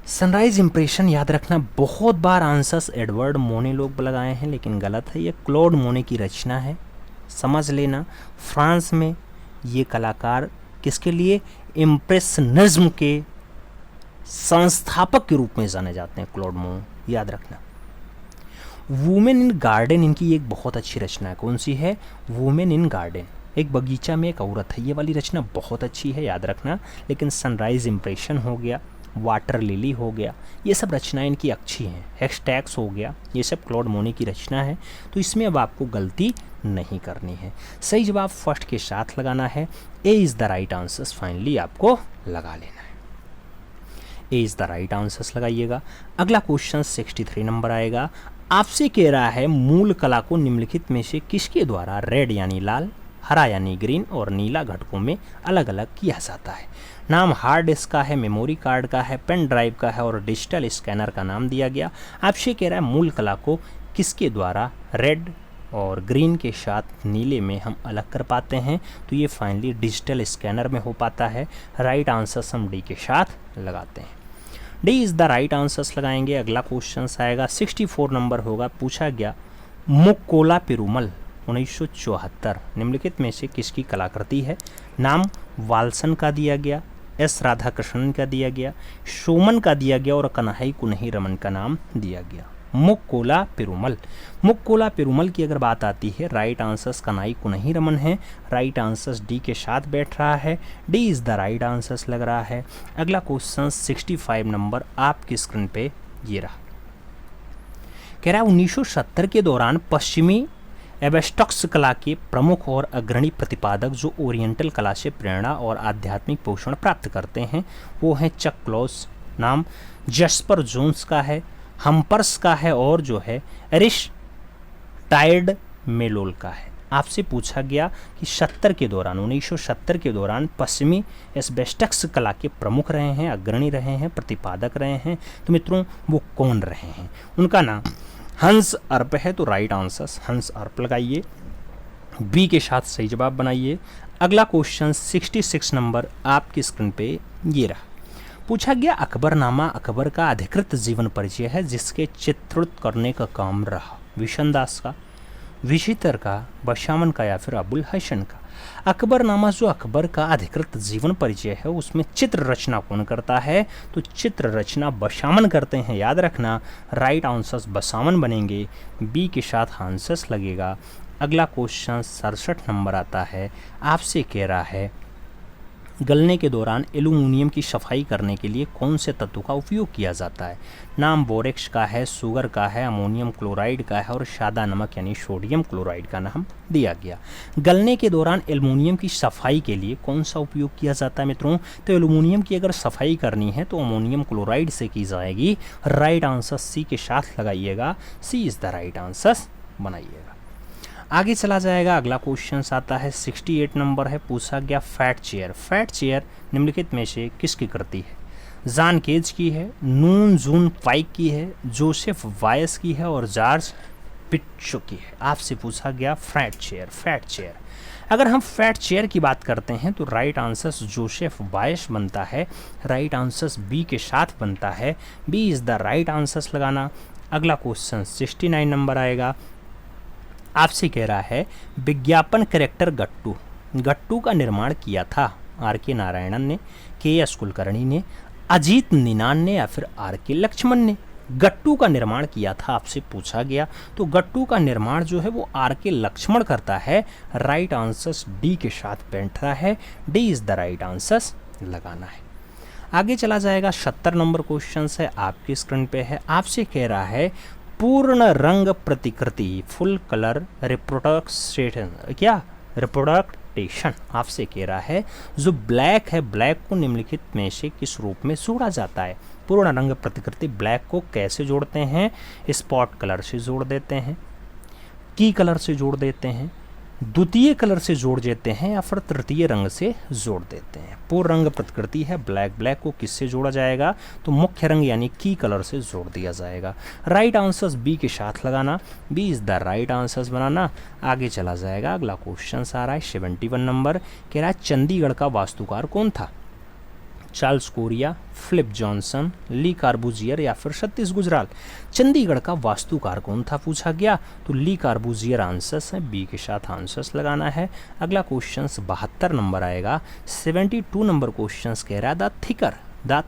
Speaker 1: सनराइज इंप्रेशन याद रखना। बहुत बार आंसर्स एडवर्ड मोने लोग लगाए हैं लेकिन गलत है, ये क्लोड मोने की रचना है, समझ लेना। फ्रांस में ये कलाकार किसके लिए, इम्प्रेशनिज्म के संस्थापक के रूप में जाने जाते हैं, क्लोड मोने, याद रखना। वुमेन इन गार्डन इनकी एक बहुत अच्छी रचना है। कौन सी है, वुमेन इन गार्डन, एक बगीचा में एक औरत है, ये वाली रचना बहुत अच्छी है, याद रखना। लेकिन सनराइज इंप्रेशन हो गया, वाटर लिली हो गया, ये सब रचनाएं इनकी अच्छी हैं। हेक्सटैक्स हो गया, ये सब क्लोड मोने की रचना है। तो इसमें अब आपको गलती नहीं करनी है, सही जवाब फर्स्ट के साथ लगाना है। ए is the right answer finally आपको लगा लेना है, ए इज़ द राइट आंसर्स लगाइएगा। अगला क्वेश्चन 63 नंबर आएगा। आपसे कह रहा है मूल कला को निम्नलिखित में से किसके द्वारा रेड यानी लाल, हरा यानी ग्रीन और नीला घटकों में अलग अलग किया जाता है। नाम हार्ड डिस्क का है, मेमोरी कार्ड का है, पेन ड्राइव का है और डिजिटल स्कैनर का नाम दिया गया। आपसे कह रहा है मूल कला को किसके द्वारा रेड और ग्रीन के साथ नीले में हम अलग कर पाते हैं। तो ये फाइनली डिजिटल स्कैनर में हो पाता है। राइट आंसर हम डी के साथ लगाते हैं, D is the right answers लगाएंगे। अगला क्वेश्चन आएगा 64 नंबर होगा। पूछा गया मुक्कोला पेरुमल 1974 निम्नलिखित में से किसकी कलाकृति है। नाम वाल्सन का दिया गया, एस राधाकृष्णन का दिया गया, सोमन का दिया गया और कन्हई कुन्ही रमन का नाम दिया गया। मुक्कोला पेरुमल, मुक्कोला पेरुमल की अगर बात आती है राइट आंसर्स कन्हई कुन्ही रमन है। राइट आंसर्स डी के साथ बैठ रहा है, D is the right answers लग रहा है। अगला क्वेश्चन 65 नंबर आपकी स्क्रीन पे ये रहा। कह रहा है 1970 के दौरान पश्चिमी एब्स्ट्रैक्ट कला के प्रमुख और अग्रणी प्रतिपादक जो ओरिएंटल कला से प्रेरणा और आध्यात्मिक पोषण प्राप्त करते हैं वो हैं चक क्लॉस। नाम जस्पर जोन्स का है, हम्पर्स का है और जो है एरिस्टाइड मेलोल का है। आपसे पूछा गया कि 1970 के दौरान पश्चिमी एस्बेस्टस कला के प्रमुख रहे हैं, अग्रणी रहे हैं, प्रतिपादक रहे हैं, तो मित्रों वो कौन रहे हैं? उनका नाम हंस अर्प है, तो राइट आंसर हंस अर्प लगाइए, बी के साथ सही जवाब बनाइए। अगला क्वेश्चन 66 नंबर आपकी स्क्रीन पे ये रहा। पूछा गया अकबरनामा अकबर का अधिकृत जीवन परिचय है जिसके चित्रित करने का काम रहा विशन-दास का, विचित्र का, बशामन का या फिर अबुल हसन का। अकबरनामा जो अकबर का अधिकृत जीवन परिचय है उसमें चित्र रचना कौन करता है? तो चित्र रचना बशामन करते हैं, याद रखना। राइट आंसर्स बसामन बनेंगे, बी के साथ आंसर्स लगेगा। अगला क्वेश्चन 67 नंबर आता है, आपसे कह रहा है गलने के दौरान एल्यूमिनियम की सफाई करने के लिए कौन से तत्व का उपयोग किया जाता है? नाम बोरेक्स का है, शुगर का है, अमोनियम क्लोराइड का है और सादा नमक यानी सोडियम क्लोराइड का नाम दिया गया। गलने के दौरान एल्यूमिनियम की सफाई के लिए कौन सा उपयोग किया जाता है मित्रों? तो एल्यूमिनियम की अगर सफाई करनी है तो अमोनियम क्लोराइड से की जाएगी। राइट आंसर सी के साथ लगाइएगा, सी इज द राइट आंसर बनाइएगा। आगे चला जाएगा, अगला क्वेश्चन आता है 68 नंबर है। पूछा गया फैट चेयर निम्नलिखित में से किसकी कृति है? जॉन केज की है, नून जून पाइक की है, जोसेफ वायस की है और जॉर्ज पिच्चो की है। आपसे पूछा गया फैट चेयर। अगर हम फैट चेयर की बात करते हैं तो राइट आंसर जोसेफ वायस बनता है, राइट आंसर बी के साथ बनता है, B is the right answer लगाना। अगला क्वेश्चन 69 नंबर आएगा। आपसे कह रहा है विज्ञापन कैरेक्टर गट्टू का निर्माण किया था आर.के. नारायणन ने, के.एस. कुलकर्णी ने, अजीत निनान ने या फिर आर.के. लक्ष्मण ने? गट्टू का निर्माण किया था आपसे पूछा गया, तो गट्टू का निर्माण जो है वो आर.के. लक्ष्मण करता है। राइट आंसर डी के साथ बैठ रहा है, D is the right answer लगाना है। आगे चला जाएगा 70 नंबर क्वेश्चन है, आपकी स्क्रीन पे है। आपसे कह रहा है पूर्ण रंग प्रतिकृति फुल कलर रिप्रोडक्टेशन आपसे कह रहा है जो ब्लैक है, ब्लैक को निम्नलिखित में से किस रूप में जोड़ा जाता है? पूर्ण रंग प्रतिकृति ब्लैक को कैसे जोड़ते हैं? स्पॉट कलर से जोड़ देते हैं, की कलर से जोड़ देते हैं, द्वितीय कलर से जोड़ देते हैं या फिर तृतीय रंग से जोड़ देते हैं। पूर्ण रंग प्रतिकृति है ब्लैक को किससे जोड़ा जाएगा? तो मुख्य रंग यानी की कलर से जोड़ दिया जाएगा। राइट आंसर्स बी के साथ लगाना, B is the right answers बनाना। आगे चला जाएगा, अगला क्वेश्चन आ रहा है 71 नंबर, कह रहा है चंडीगढ़ का वास्तुकार कौन था? चार्ल्स कोरिया, फिलिप जॉनसन, ली कार्बूजियर या फिर सतीश गुजराल? चंडीगढ़ का वास्तुकार कौन था पूछा गया, तो ली कार्बूजियर आंसर्स है, बी के साथ आंसर्स लगाना है। अगला क्वेश्चन 72 नंबर आएगा। 72 नंबर क्वेश्चन कह रहा है द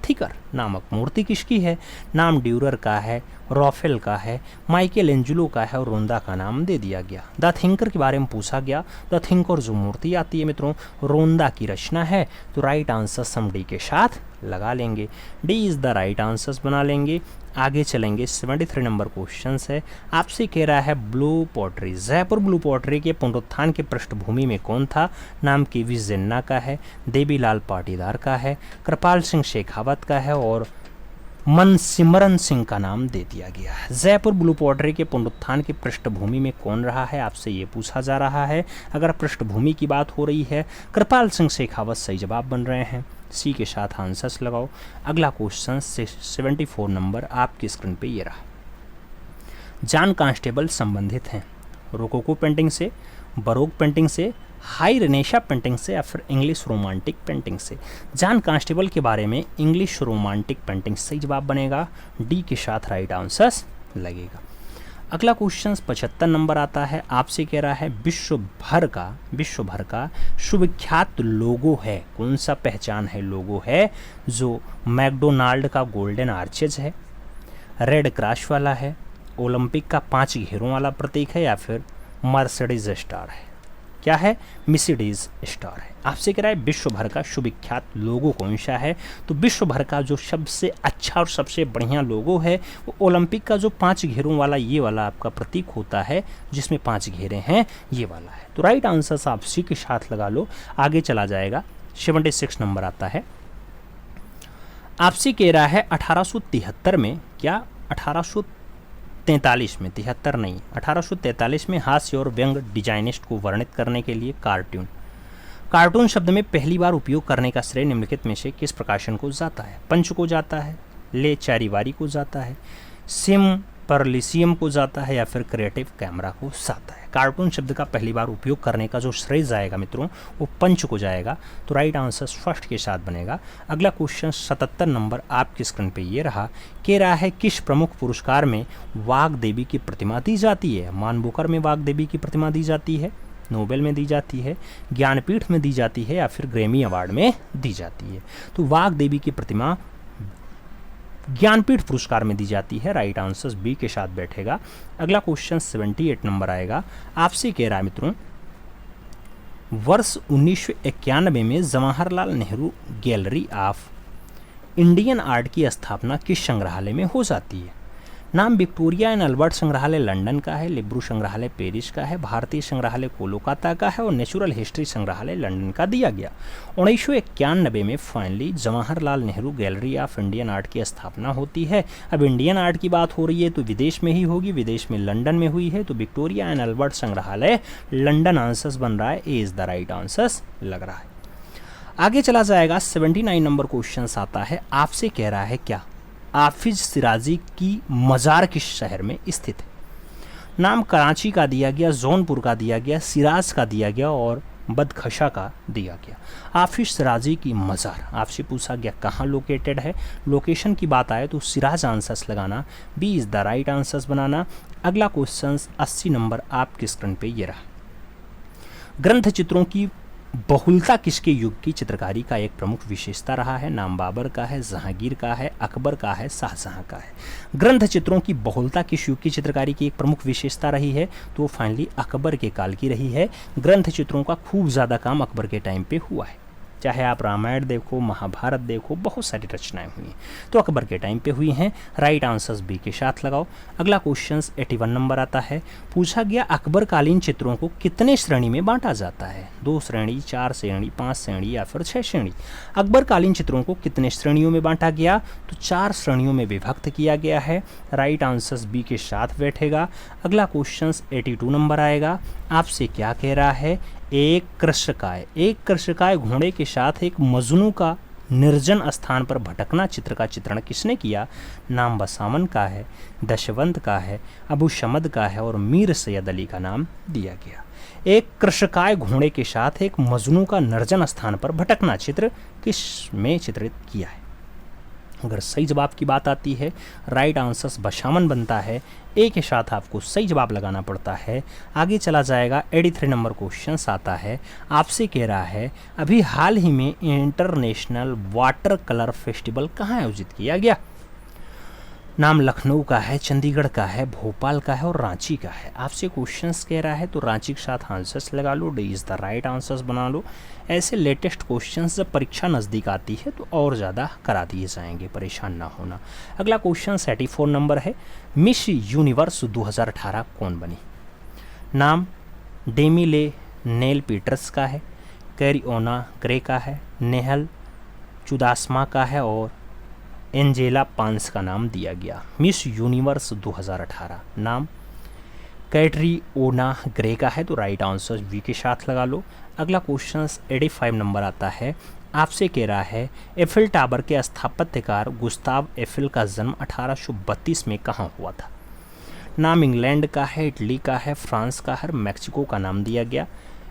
Speaker 1: थिकर नामक मूर्ति किसकी है? नाम ड्यूरर का है, रॉफेल का है, माइकल एंजेलो का है और रोंदा का नाम दे दिया गया। द थिंकर के बारे में पूछा गया, द थिंकर जो मूर्ति आती है मित्रों रोंदा की रचना है, तो राइट आंसर हम डी के साथ लगा लेंगे, D is the right answers बना लेंगे। आगे चलेंगे 73 नंबर क्वेश्चन है। आपसे कह रहा है blue pottery, Jaipur blue pottery के पुनरुत्थान के पृष्ठभूमि में कौन था? नाम के.वी. जिन्ना का है, देवीलाल पाटीदार का है, कृपाल सिंह शेखावत का है और मनसिमरन सिंह का नाम दे दिया गया है। जयपुर ब्लू पॉटरी के पुनरुत्थान की पृष्ठभूमि में कौन रहा है, आपसे ये पूछा जा रहा है। अगर पृष्ठभूमि की बात हो रही है कृपाल सिंह शेखावत सही जवाब बन रहे हैं, सी के साथ आंसर्स लगाओ। अगला क्वेश्चन 74 नंबर आपकी स्क्रीन पे ये रहा। जॉन कांस्टेबल संबंधित हैं रोकोको पेंटिंग से, बरोक पेंटिंग से, हाई रेनेशा पेंटिंग से या फिर इंग्लिश रोमांटिक पेंटिंग से? जॉन कांस्टेबल के बारे में इंग्लिश रोमांटिक पेंटिंग सही जवाब बनेगा, डी के साथ राइट आंसर्स लगेगा। अगला क्वेश्चन 75 नंबर आता है। आपसे कह रहा है विश्व भर का सुविख्यात लोगो है, कौन सा पहचान है लोगो है? जो मैकडोनाल्ड का गोल्डन आर्चेज है, रेड क्रॉस वाला है, ओलंपिक का 5 घेरों वाला प्रतीक है या फिर मर्सिडीज स्टार है? क्या है? मर्सिडीज स्टार है। आपसे कह रहा है विश्व भर का सुविख्यात लोगो कौन सा है? तो विश्व भर का जो सबसे अच्छा और सबसे बढ़िया लोगो है वो ओलंपिक का जो 5 घेरों वाला ये वाला आपका प्रतीक होता है, जिसमें 5 घेरे हैं, ये वाला है। तो राइट आंसर आप सी के साथ लगा लो। आगे चला जाएगा 76 नंबर आता है। आपसे कह रहा है 1873 में क्या 1843 में, 73 नहीं, 1843 में हास्य और व्यंग डिजाइनिस्ट को वर्णित करने के लिए कार्टून शब्द में पहली बार उपयोग करने का श्रेय निम्नलिखित में से किस प्रकाशन को जाता है? पंच को जाता है, ले चारीवारी को जाता है, सिम परलिसियम को जाता है, या फिर क्रिएटिव कैमरा को जाता है? कार्टून शब्द का पहली बार उपयोग करने का जो श्रेय जाएगा मित्रों वो पंच को जाएगा, तो राइट आंसर फर्स्ट के साथ बनेगा। अगला क्वेश्चन 77 नंबर आपकी स्क्रीन पे ये रहा, कह रहा है किस प्रमुख पुरस्कार में वाग देवी की प्रतिमा दी जाती है? मानबुकर में वाग देवी की प्रतिमा दी जाती है, नोबेल में दी जाती है, ज्ञानपीठ में दी जाती है, या फिर ग्रैमी अवार्ड में दी जाती है? तो वाग देवी की प्रतिमा ज्ञानपीठ पुरस्कार में दी जाती है, राइट आंसर बी के साथ बैठेगा। अगला क्वेश्चन 78 नंबर आएगा, आपसे कह रहा है मित्रों वर्ष 1991 में Jawaharlal Nehru gallery of Indian art की स्थापना किस संग्रहालय में हो जाती है? नाम विक्टोरिया एंड अल्बर्ट संग्रहालय लंदन का है, लिब्रू संग्रहालय पेरिस का है, भारतीय संग्रहालय कोलकाता का है और नेचुरल हिस्ट्री संग्रहालय लंदन का दिया गया। 1991 में finally Jawaharlal Nehru gallery of Indian art की स्थापना होती है। अब इंडियन आर्ट की बात हो रही है तो विदेश में ही होगी, विदेश में लंदन में हुई है, तो विक्टोरिया एंड अल्बर्ट संग्रहालय लंदन आंसर बन रहा है, ए इज द राइट आंसर लग रहा है। आगे चला जाएगा 79 नंबर क्वेश्चन आता है, आपसे कह रहा है क्या हाफिज सिराजी की मज़ार किस शहर में स्थित है? नाम कराची का दिया गया, जौनपुर का दिया गया, सिराज का दिया गया और बदखशा का दिया गया। हाफिज सिराजी की मज़ार आपसे पूछा गया कहाँ लोकेटेड है, लोकेशन की बात आए तो सिराज आंसर्स लगाना, B is the right answers बनाना। अगला क्वेश्चन 80 नंबर आपके स्क्रीन पे ये रहा, ग्रंथ चित्रों की बहुलता किसके युग की चित्रकारी का एक प्रमुख विशेषता रहा है? नाम बाबर का है, जहांगीर का है, अकबर का है, शाहजहां का है? ग्रंथ चित्रों की बहुलता किस युग की चित्रकारी की एक प्रमुख विशेषता रही है? तो फाइनली अकबर के काल की रही है। ग्रंथ चित्रों का खूब ज़्यादा काम अकबर के टाइम पे हुआ है, चाहे आप रामायण देखो, महाभारत देखो, बहुत सारी रचनाएं हुई हैं तो अकबर के टाइम पे हुई हैं, राइट आंसर्स बी के साथ लगाओ। अगला क्वेश्चन 81 नंबर आता है, पूछा गया अकबर कालीन चित्रों को कितने श्रेणी में बांटा जाता है? 2 श्रेणी, 4 श्रेणी, 5 श्रेणी या फिर 6 श्रेणी? अकबर कालीन चित्रों को कितने श्रेणियों में बांटा गया? तो 4 श्रेणियों में विभक्त किया गया है, राइट आंसर्स बी के साथ बैठेगा। अगला क्वेश्चन 82 नंबर आएगा, आपसे क्या कह रहा है, एक कृषकाय घोड़े के साथ एक मजनू का निर्जन स्थान पर भटकना चित्र का चित्रण किसने किया? नाम बसामन का है, दशवंत का है, अबू शमद का है और मीर सैयद अली का नाम दिया गया। एक कृषकाय घोड़े के साथ एक मजनू का निर्जन स्थान पर भटकना चित्र किस में चित्रित किया है? अगर सही जवाब की बात आती है राइट आंसर्स बशामन बनता है, ए के साथ आपको सही जवाब लगाना पड़ता है। आगे चला जाएगा 83 नंबर क्वेश्चन आता है, आपसे कह रहा है अभी हाल ही में इंटरनेशनल वाटर कलर फेस्टिवल कहाँ आयोजित किया गया? नाम लखनऊ का है, चंडीगढ़ का है, भोपाल का है और रांची का है। आपसे क्वेश्चंस कह रहा है तो रांची के साथ आंसर्स लगा लो, D is the right answers बना लो। ऐसे लेटेस्ट क्वेश्चंस जब परीक्षा नज़दीक आती है तो और ज़्यादा करा दिए जाएंगे, परेशान ना होना। अगला क्वेश्चन 84 नंबर है, मिस यूनिवर्स 2018 कौन बनी? नाम डेमिले नेल पीटर्स का है, कैरिओना ग्रे का है, नेहल चुदासमा का है और एंजेला पांस का नाम दिया गया। मिस यूनिवर्स 2018 नाम कैटरीओना ग्रे का है, तो राइट आंसर वी के साथ लगा लो। अगला क्वेश्चन 85 नंबर आता है, आपसे कह रहा है एफिल टावर के स्थापत्यकार गुस्ताव एफिल का जन्म 1832 में कहाँ हुआ था? नाम इंग्लैंड का है, इटली का है, फ्रांस का है, मैक्सिको का नाम दिया गया।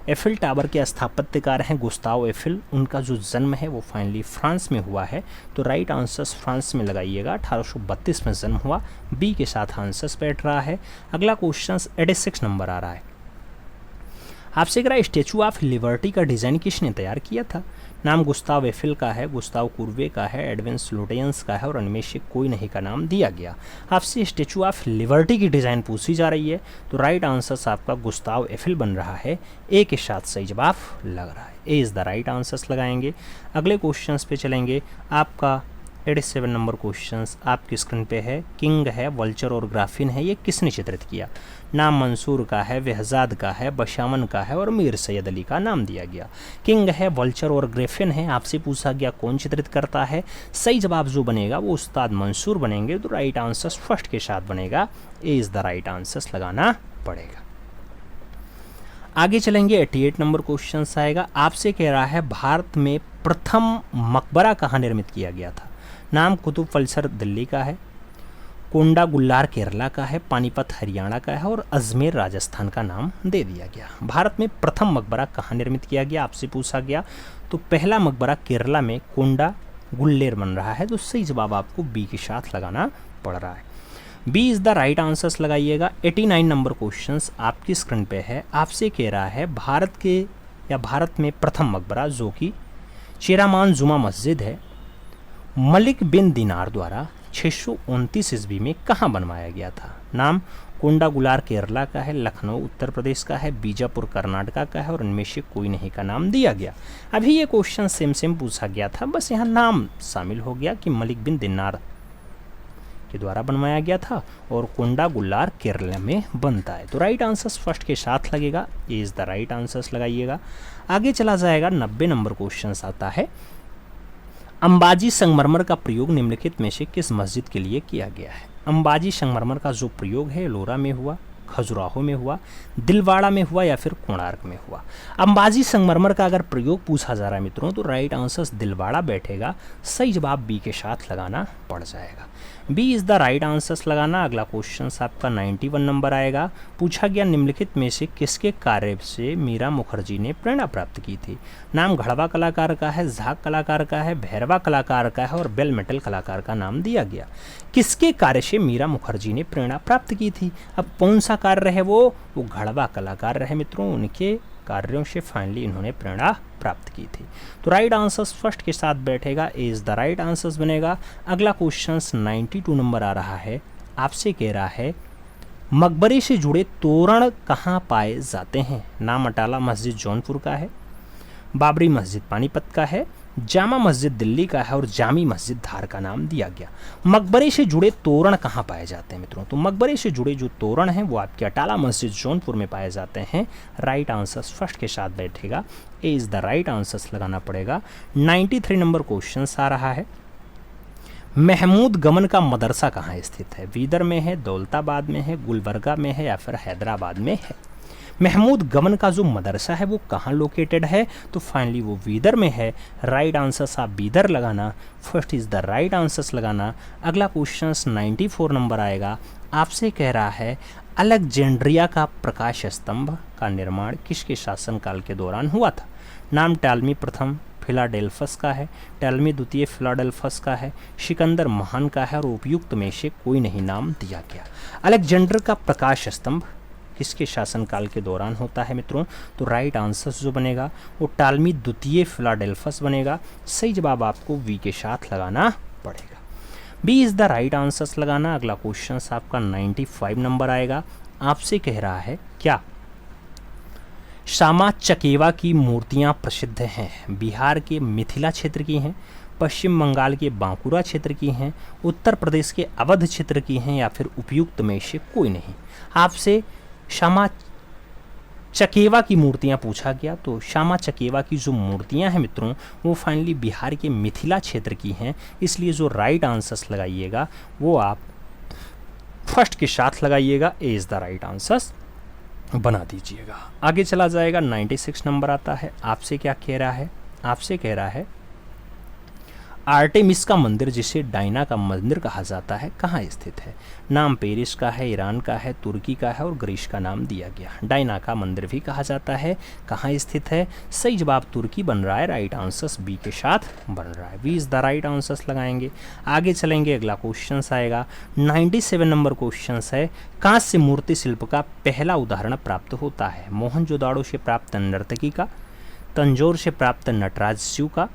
Speaker 1: एफिल टावर के स्थापत्यकार हैं गुस्ताव एफिल, उनका जो जन्म है वो फाइनली फ्रांस में हुआ है, तो राइट आंसर्स फ्रांस में लगाइएगा। 1832 में जन्म हुआ, बी के साथ आंसर्स बैठ रहा है। अगला क्वेश्चन 86 नंबर आ रहा है, आपसे कह रहा है स्टैचू ऑफ लिबर्टी का डिज़ाइन किसने तैयार किया था? नाम गुस्ताव एफिल का है, गुस्ताव कुर्वे का है, एडविन स्लूटेंस का है और इनमें से कोई नहीं का नाम दिया गया। आपसे स्टैचू ऑफ लिबर्टी की डिज़ाइन पूछी जा रही है, तो राइट आंसर्स आपका गुस्ताव एफिल बन रहा है, ए के साथ सही जवाब लग रहा है, ए इज़ द राइट आंसर्स लगाएंगे। अगले क्वेश्चंस पे चलेंगे, आपका 87 नंबर क्वेश्चन आपकी स्क्रीन पे है। किंग है, वल्चर और ग्राफिन है, ये किसने चित्रित किया? नाम मंसूर का है, बेहजाद का है, बशामन का है और मीर सैयद अली का नाम दिया गया। किंग है, वल्चर और ग्राफिन है, आपसे पूछा गया कौन चित्रित करता है। सही जवाब जो बनेगा वो उस्ताद मंसूर बनेंगे। तो राइट आंसर फर्स्ट के साथ बनेगा, ए इज द राइट आंसर लगाना पड़ेगा। आगे चलेंगे, 88 नंबर क्वेश्चन आएगा। आपसे कह रहा है भारत में प्रथम मकबरा कहाँ निर्मित किया गया था? नाम कुतुब फलसर दिल्ली का है, कोंडा गुल्लार केरला का है, पानीपत हरियाणा का है और अजमेर राजस्थान का नाम दे दिया गया। भारत में प्रथम मकबरा कहाँ निर्मित किया गया आपसे पूछा गया। तो पहला मकबरा केरला में कोंडा गुल्लेर बन रहा है। तो सही जवाब आपको बी के साथ लगाना पड़ रहा है, B is the right answers लगाइएगा। 89 नंबर क्वेश्चंस आपकी स्क्रीन पे है। आपसे कह रहा है भारत में प्रथम मकबरा जो कि चेरामान जुमा मस्जिद है, मलिक बिन दिनार द्वारा 629 ईस्वी में कहाँ बनवाया गया था? नाम कोंडा गुलार केरला का है, लखनऊ उत्तर प्रदेश का है, बीजापुर कर्नाटका का है और इनमें से कोई नहीं का नाम दिया गया। अभी ये क्वेश्चन सेम पूछा गया था, बस यहाँ नाम शामिल हो गया कि मलिक बिन दिनार के द्वारा बनवाया गया था और कोंडा गुल्लार केरला में बनता है। तो राइट आंसर्स फर्स्ट के साथ लगेगा, ए इज़ द राइट आंसर्स लगाइएगा। आगे चला जाएगा, 90 नंबर क्वेश्चन आता है। अंबाजी संगमरमर का प्रयोग निम्नलिखित में से किस मस्जिद के लिए किया गया है? अंबाजी संगमरमर का जो प्रयोग है एलोरा में हुआ, खजुराहो में हुआ, दिलवाड़ा में हुआ या फिर कोणार्क में हुआ। अंबाजी संगमरमर का अगर प्रयोग पूछा जा रहा है मित्रों तो राइट आंसर दिलवाड़ा बैठेगा। सही जवाब बी के साथ लगाना पड़ जाएगा, B is the right answers लगाना। अगला क्वेश्चन आपका 91 नंबर आएगा। पूछा गया निम्नलिखित में से किसके कार्य से मीरा मुखर्जी ने प्रेरणा प्राप्त की थी? नाम घड़वा कलाकार का है, झाग कलाकार का है, भैरवा कलाकार का है और बेल मेटल कलाकार का नाम दिया गया। किसके कार्य से मीरा मुखर्जी ने प्रेरणा प्राप्त की थी? अब कौन सा कार्य है वो घड़वा कलाकार रहे मित्रों, उनके कार्यों से फाइनली इन्होंने प्रेरणा प्राप्त की थी। तो राइट आंसर्स फर्स्ट के साथ बैठेगा, ए इज द राइट आंसर्स बनेगा। अगला क्वेश्चन 92 नंबर आ रहा है। आपसे कह रहा है मकबरे से जुड़े तोरण कहाँ पाए जाते हैं? नाम अटाला मस्जिद जौनपुर का है, बाबरी मस्जिद पानीपत का है, जामा मस्जिद दिल्ली का है और जामी मस्जिद धार का नाम दिया गया। मकबरे से जुड़े तोरण कहाँ पाए जाते हैं मित्रों? तो मकबरे से जुड़े जो तोरण हैं वो आपके अटाला मस्जिद जौनपुर में पाए जाते हैं। राइट आंसर फर्स्ट के साथ बैठेगा, ए इज़ द राइट आंसर्स लगाना पड़ेगा। 93 नंबर क्वेश्चन आ रहा है। महमूद गमन का मदरसा कहाँ स्थित है? बीदर में है, दौलताबाद में है, गुलबर्गा में है या फिर हैदराबाद में है? महमूद गमन का जो मदरसा है वो कहाँ लोकेटेड है? तो फाइनली वो बीदर में है। राइट आंसर्स आप बीदर लगाना, first is the right answers लगाना। अगला क्वेश्चन 94 नंबर आएगा। आपसे कह रहा है अलेक्जेंड्रिया का प्रकाश स्तंभ का निर्माण किसके शासनकाल के दौरान हुआ था? नाम टालमी प्रथम फिलाडेल्फस का है, टालमी द्वितीय फिलाडेल्फस का है, सिकंदर महान का है और उपयुक्त में से कोई नहीं नाम दिया गया। अलेक्जेंडर का प्रकाश स्तंभ किसके शासनकाल के दौरान होता है मित्रों? तो राइट आंसर जो बनेगा वो टालमी द्वितीय फिलाडेल्फस बनेगा। सही जवाब आपको वी के साथ लगाना पड़ेगा, B is the right answers लगाना। अगला क्वेश्चन आपका 95 नंबर आएगा। आपसे कह रहा है क्या श्यामा चकेवा की मूर्तियां प्रसिद्ध हैं? बिहार के मिथिला क्षेत्र की हैं, पश्चिम बंगाल के बांकुरा क्षेत्र की हैं, उत्तर प्रदेश के अवध क्षेत्र की हैं या फिर उपयुक्त में से कोई नहीं? आपसे श्यामा चकेवा की मूर्तियां पूछा गया, तो श्यामा चकेवा की जो मूर्तियां हैं मित्रों वो फाइनली बिहार के मिथिला क्षेत्र की हैं। इसलिए जो राइट आंसर्स लगाइएगा वो आप फर्स्ट के साथ लगाइएगा, ए इज़ द राइट आंसर्स बना दीजिएगा। आगे चला जाएगा, 96 नंबर आता है। आपसे क्या कह रहा है? आपसे कह रहा है आर्टेमिस का मंदिर जिसे डायना का मंदिर कहा जाता है कहाँ स्थित है? नाम पेरिस का है, ईरान का है, तुर्की का है और ग्रीस का नाम दिया गया। डायना का मंदिर भी कहा जाता है, कहाँ स्थित है? सही जवाब तुर्की बन रहा है। राइट आंसर्स बी के साथ बन रहा है, B is the right answers लगाएंगे। आगे चलेंगे, अगला क्वेश्चन आएगा 97 नंबर क्वेश्चन है। कांस्य मूर्ति शिल्प का पहला उदाहरण प्राप्त होता है? मोहनजोदाड़ो से प्राप्त नर्तकी का, तंजौर से प्राप्त नटराज शिव का,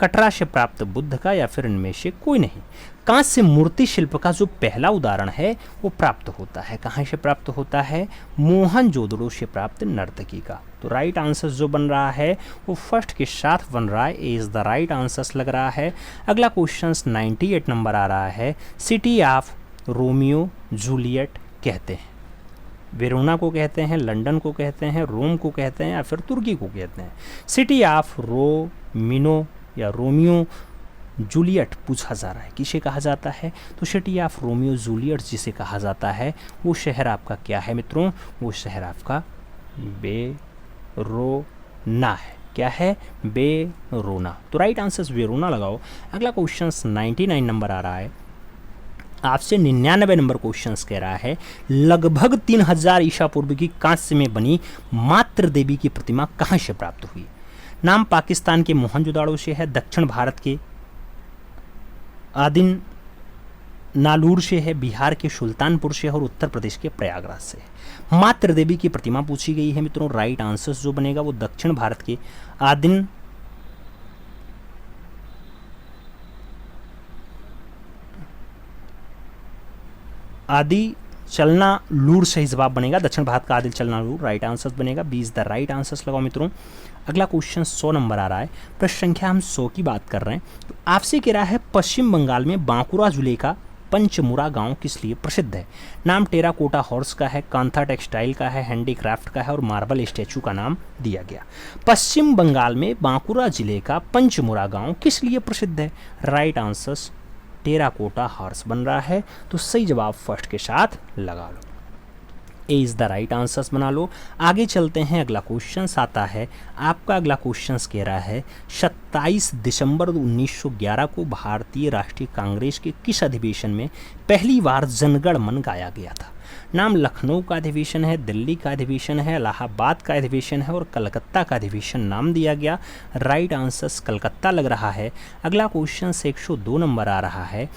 Speaker 1: कटरा से प्राप्त बुद्ध का या फिर इनमें से कोई नहीं। कांस्य मूर्ति शिल्प का जो पहला उदाहरण है वो प्राप्त होता है, कहाँ से प्राप्त होता है? मोहनजोदड़ो से प्राप्त नर्तकी का। तो राइट आंसर जो बन रहा है वो फर्स्ट के साथ बन रहा है, ए इज द राइट आंसर लग रहा है। अगला क्वेश्चन 98 नंबर आ रहा है, सिटी ऑफ रोमियो जूलियट कहते हैं, वेरोना को कहते हैं, लंदन को कहते हैं, रोम को कहते हैं या फिर तुर्की को कहते हैं? सिटी ऑफ रोमिनो या रोमियो जूलियट पूछा जा रहा है, किसे कहा जाता है? तो सिटी ऑफ रोमियो जूलियट जिसे कहा जाता है वो शहर आपका क्या है मित्रों? वो शहर आपका वेरोना है। क्या है? वेरोना। तो राइट आंसर वेरोना लगाओ। अगला क्वेश्चन 99 नंबर आ रहा है, आपसे 99 नंबर क्वेश्चन कह रहा है, लगभग 3000 ईसा पूर्व की कांस्य में बनी मातृ देवी की प्रतिमा कहाँ से प्राप्त हुई? नाम पाकिस्तान के मोहनजोदाड़ो से है, दक्षिण भारत के आदिन नालूर से है, बिहार के सुल्तानपुर से है और उत्तर प्रदेश के प्रयागराज से है। मातृ देवी की प्रतिमा पूछी गई है मित्रों। राइट आंसर जो बनेगा वो दक्षिण भारत के आदि चलना लूर सही जवाब बनेगा, दक्षिण भारत का आदिल चलना लूर राइट आंसर बनेगा, 20 द राइट आंसर लगाओ मित्रों। अगला क्वेश्चन 100 नंबर आ रहा है, प्रश्न संख्या हम 100 की बात कर रहे हैं। तो आपसे कह रहा है पश्चिम बंगाल में बांकुरा जिले का पंचमुरा गांव किस लिए प्रसिद्ध है? नाम टेराकोटा हॉर्स का है, कांथा टेक्सटाइल का है, हैंडीक्राफ्ट का है और मार्बल स्टैचू का नाम दिया गया। पश्चिम बंगाल में बांकुरा जिले का पंचमुरा गांव किस लिए प्रसिद्ध है? राइट आंसर टेराकोटा हॉर्स बन रहा है, तो सही जवाब फर्स्ट के साथ लगा लो, ए इज द राइट आंसर्स बना लो। आगे चलते हैं, अगला क्वेश्चन आता है आपका। अगला क्वेश्चन कह रहा है 27 दिसंबर 1911 को भारतीय राष्ट्रीय कांग्रेस के किस अधिवेशन में पहली बार जनगण मन गाया गया था? नाम लखनऊ का अधिवेशन है, दिल्ली का अधिवेशन है, इलाहाबाद का अधिवेशन है और कलकत्ता का अधिवेशन नाम दिया गया। राइट आंसर्स कलकत्ता लग रहा है। अगला क्वेश्चन 102 नंबर आ रहा है,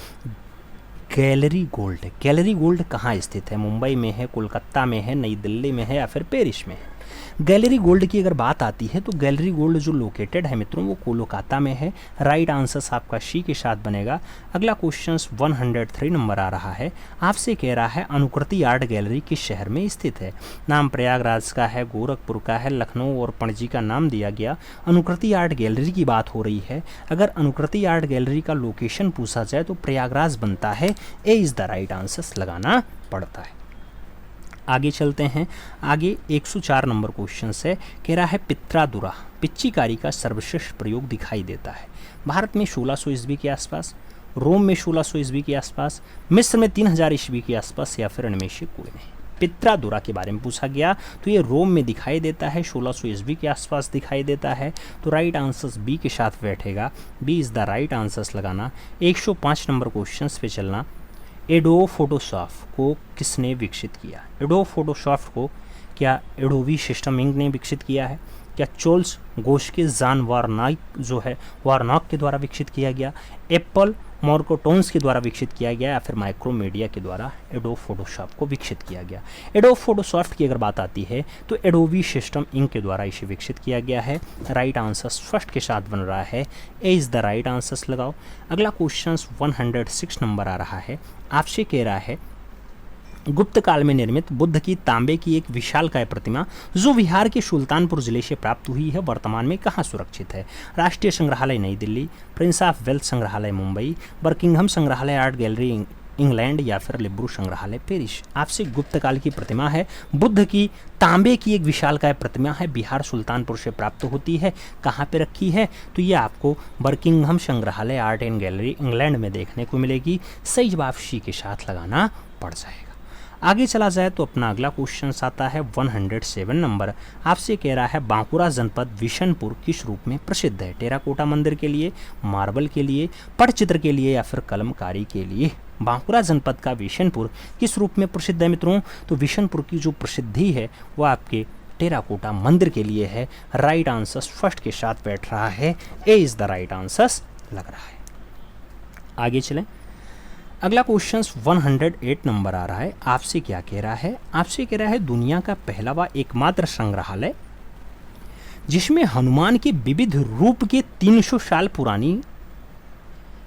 Speaker 1: गैलरी गोल्ड। गैलरी गोल्ड कहाँ स्थित है? मुंबई में है, कोलकाता में है, नई दिल्ली में है या फिर पेरिस में है? गैलरी गोल्ड की अगर बात आती है तो गैलरी गोल्ड जो लोकेटेड है मित्रों वो कोलकाता में है। राइट आंसर्स आपका सी के साथ बनेगा। अगला क्वेश्चन 103 नंबर आ रहा है, आपसे कह रहा है अनुकृति आर्ट गैलरी किस शहर में स्थित है? नाम प्रयागराज का है, गोरखपुर का है, लखनऊ और पणजी का नाम दिया गया। अनुकृति आर्ट गैलरी की बात हो रही है। अगर अनुकृति आर्ट गैलरी का लोकेशन पूछा जाए तो प्रयागराज बनता है, ए इज द राइट आंसर्स लगाना पड़ता है। आगे चलते हैं, आगे 104 नंबर क्वेश्चन से कह रहा है पित्रादुरा पिच्चीकारी का सर्वश्रेष्ठ प्रयोग दिखाई देता है भारत में 1600 ईस्वी के आसपास, रोम में 1600 ईस्वी के आसपास, मिस्र में 3000 ईस्वी के आसपास या फिर इनमें से कोई नहीं। पित्रादुरा के बारे में पूछा गया तो ये रोम में दिखाई देता है, 1600 ईस्वी के आसपास दिखाई देता है, तो राइट आंसर्स बी के साथ बैठेगा, B is the right answers लगाना। 105 नंबर क्वेश्चन पे चलना, एडोब फोटोशॉप को किसने विकसित किया? एडोब फोटोशॉप को क्या एडोबी सिस्टम इंक ने विकसित किया है? क्या चोल्स गोश्के जान वार्नाक जो है वार्नॉक के द्वारा विकसित किया गया, एप्पल मॉर्कोटोन्स के द्वारा विकसित किया गया या फिर माइक्रोमीडिया के द्वारा एडोब फोटोशॉप को विकसित किया गया? एडोब फोटोशॉप की अगर बात आती है तो एडोबी सिस्टम इंक के द्वारा इसे विकसित किया गया है। राइट आंसर फर्स्ट के साथ बन रहा है, ए इज द राइट आंसर्स लगाओ। अगला क्वेश्चन 106 नंबर आ रहा है, आपसे कह रहा है गुप्त काल में निर्मित बुद्ध की तांबे की एक विशालकाय प्रतिमा जो बिहार के सुल्तानपुर जिले से प्राप्त हुई है वर्तमान में कहाँ सुरक्षित है? राष्ट्रीय संग्रहालय नई दिल्ली, प्रिंस ऑफ वेल्थ संग्रहालय मुंबई, बर्किंघम संग्रहालय आर्ट गैलरी इंग्लैंड या फिर लिब्रू संग्रहालय पेरिस? आपसे गुप्त काल की प्रतिमा है, बुद्ध की तांबे की एक विशालकाय प्रतिमा है, बिहार सुल्तानपुर से प्राप्त होती है, कहाँ पे रखी है? तो ये आपको बर्किंघम संग्रहालय आर्ट एंड गैलरी इंग्लैंड में देखने को मिलेगी। सही जवाब सी के साथ लगाना पड़ जाएगा। आगे चला जाए तो अपना अगला क्वेश्चन आता है 107 नंबर, आपसे कह रहा है बांकुरा जनपद विशनपुर किस रूप में प्रसिद्ध है? टेराकोटा मंदिर के लिए, मार्बल के लिए, पटचित्र के लिए या फिर कलमकारी के लिए? बांकुरा जनपद का विशनपुर किस रूप में प्रसिद्ध है मित्रों? तो विशनपुर की जो प्रसिद्धि है वो आपके टेराकोटा मंदिर के लिए है। राइट आंसर फर्स्ट के साथ बैठ रहा है, ए इज द राइट आंसर लग रहा है। आगे चलें, अगला क्वेश्चन 108 नंबर आ रहा है, आपसे क्या कह रहा है? आपसे कह रहा है दुनिया का पहला व एकमात्र संग्रहालय जिसमें हनुमान के विविध रूप के 300 साल पुरानी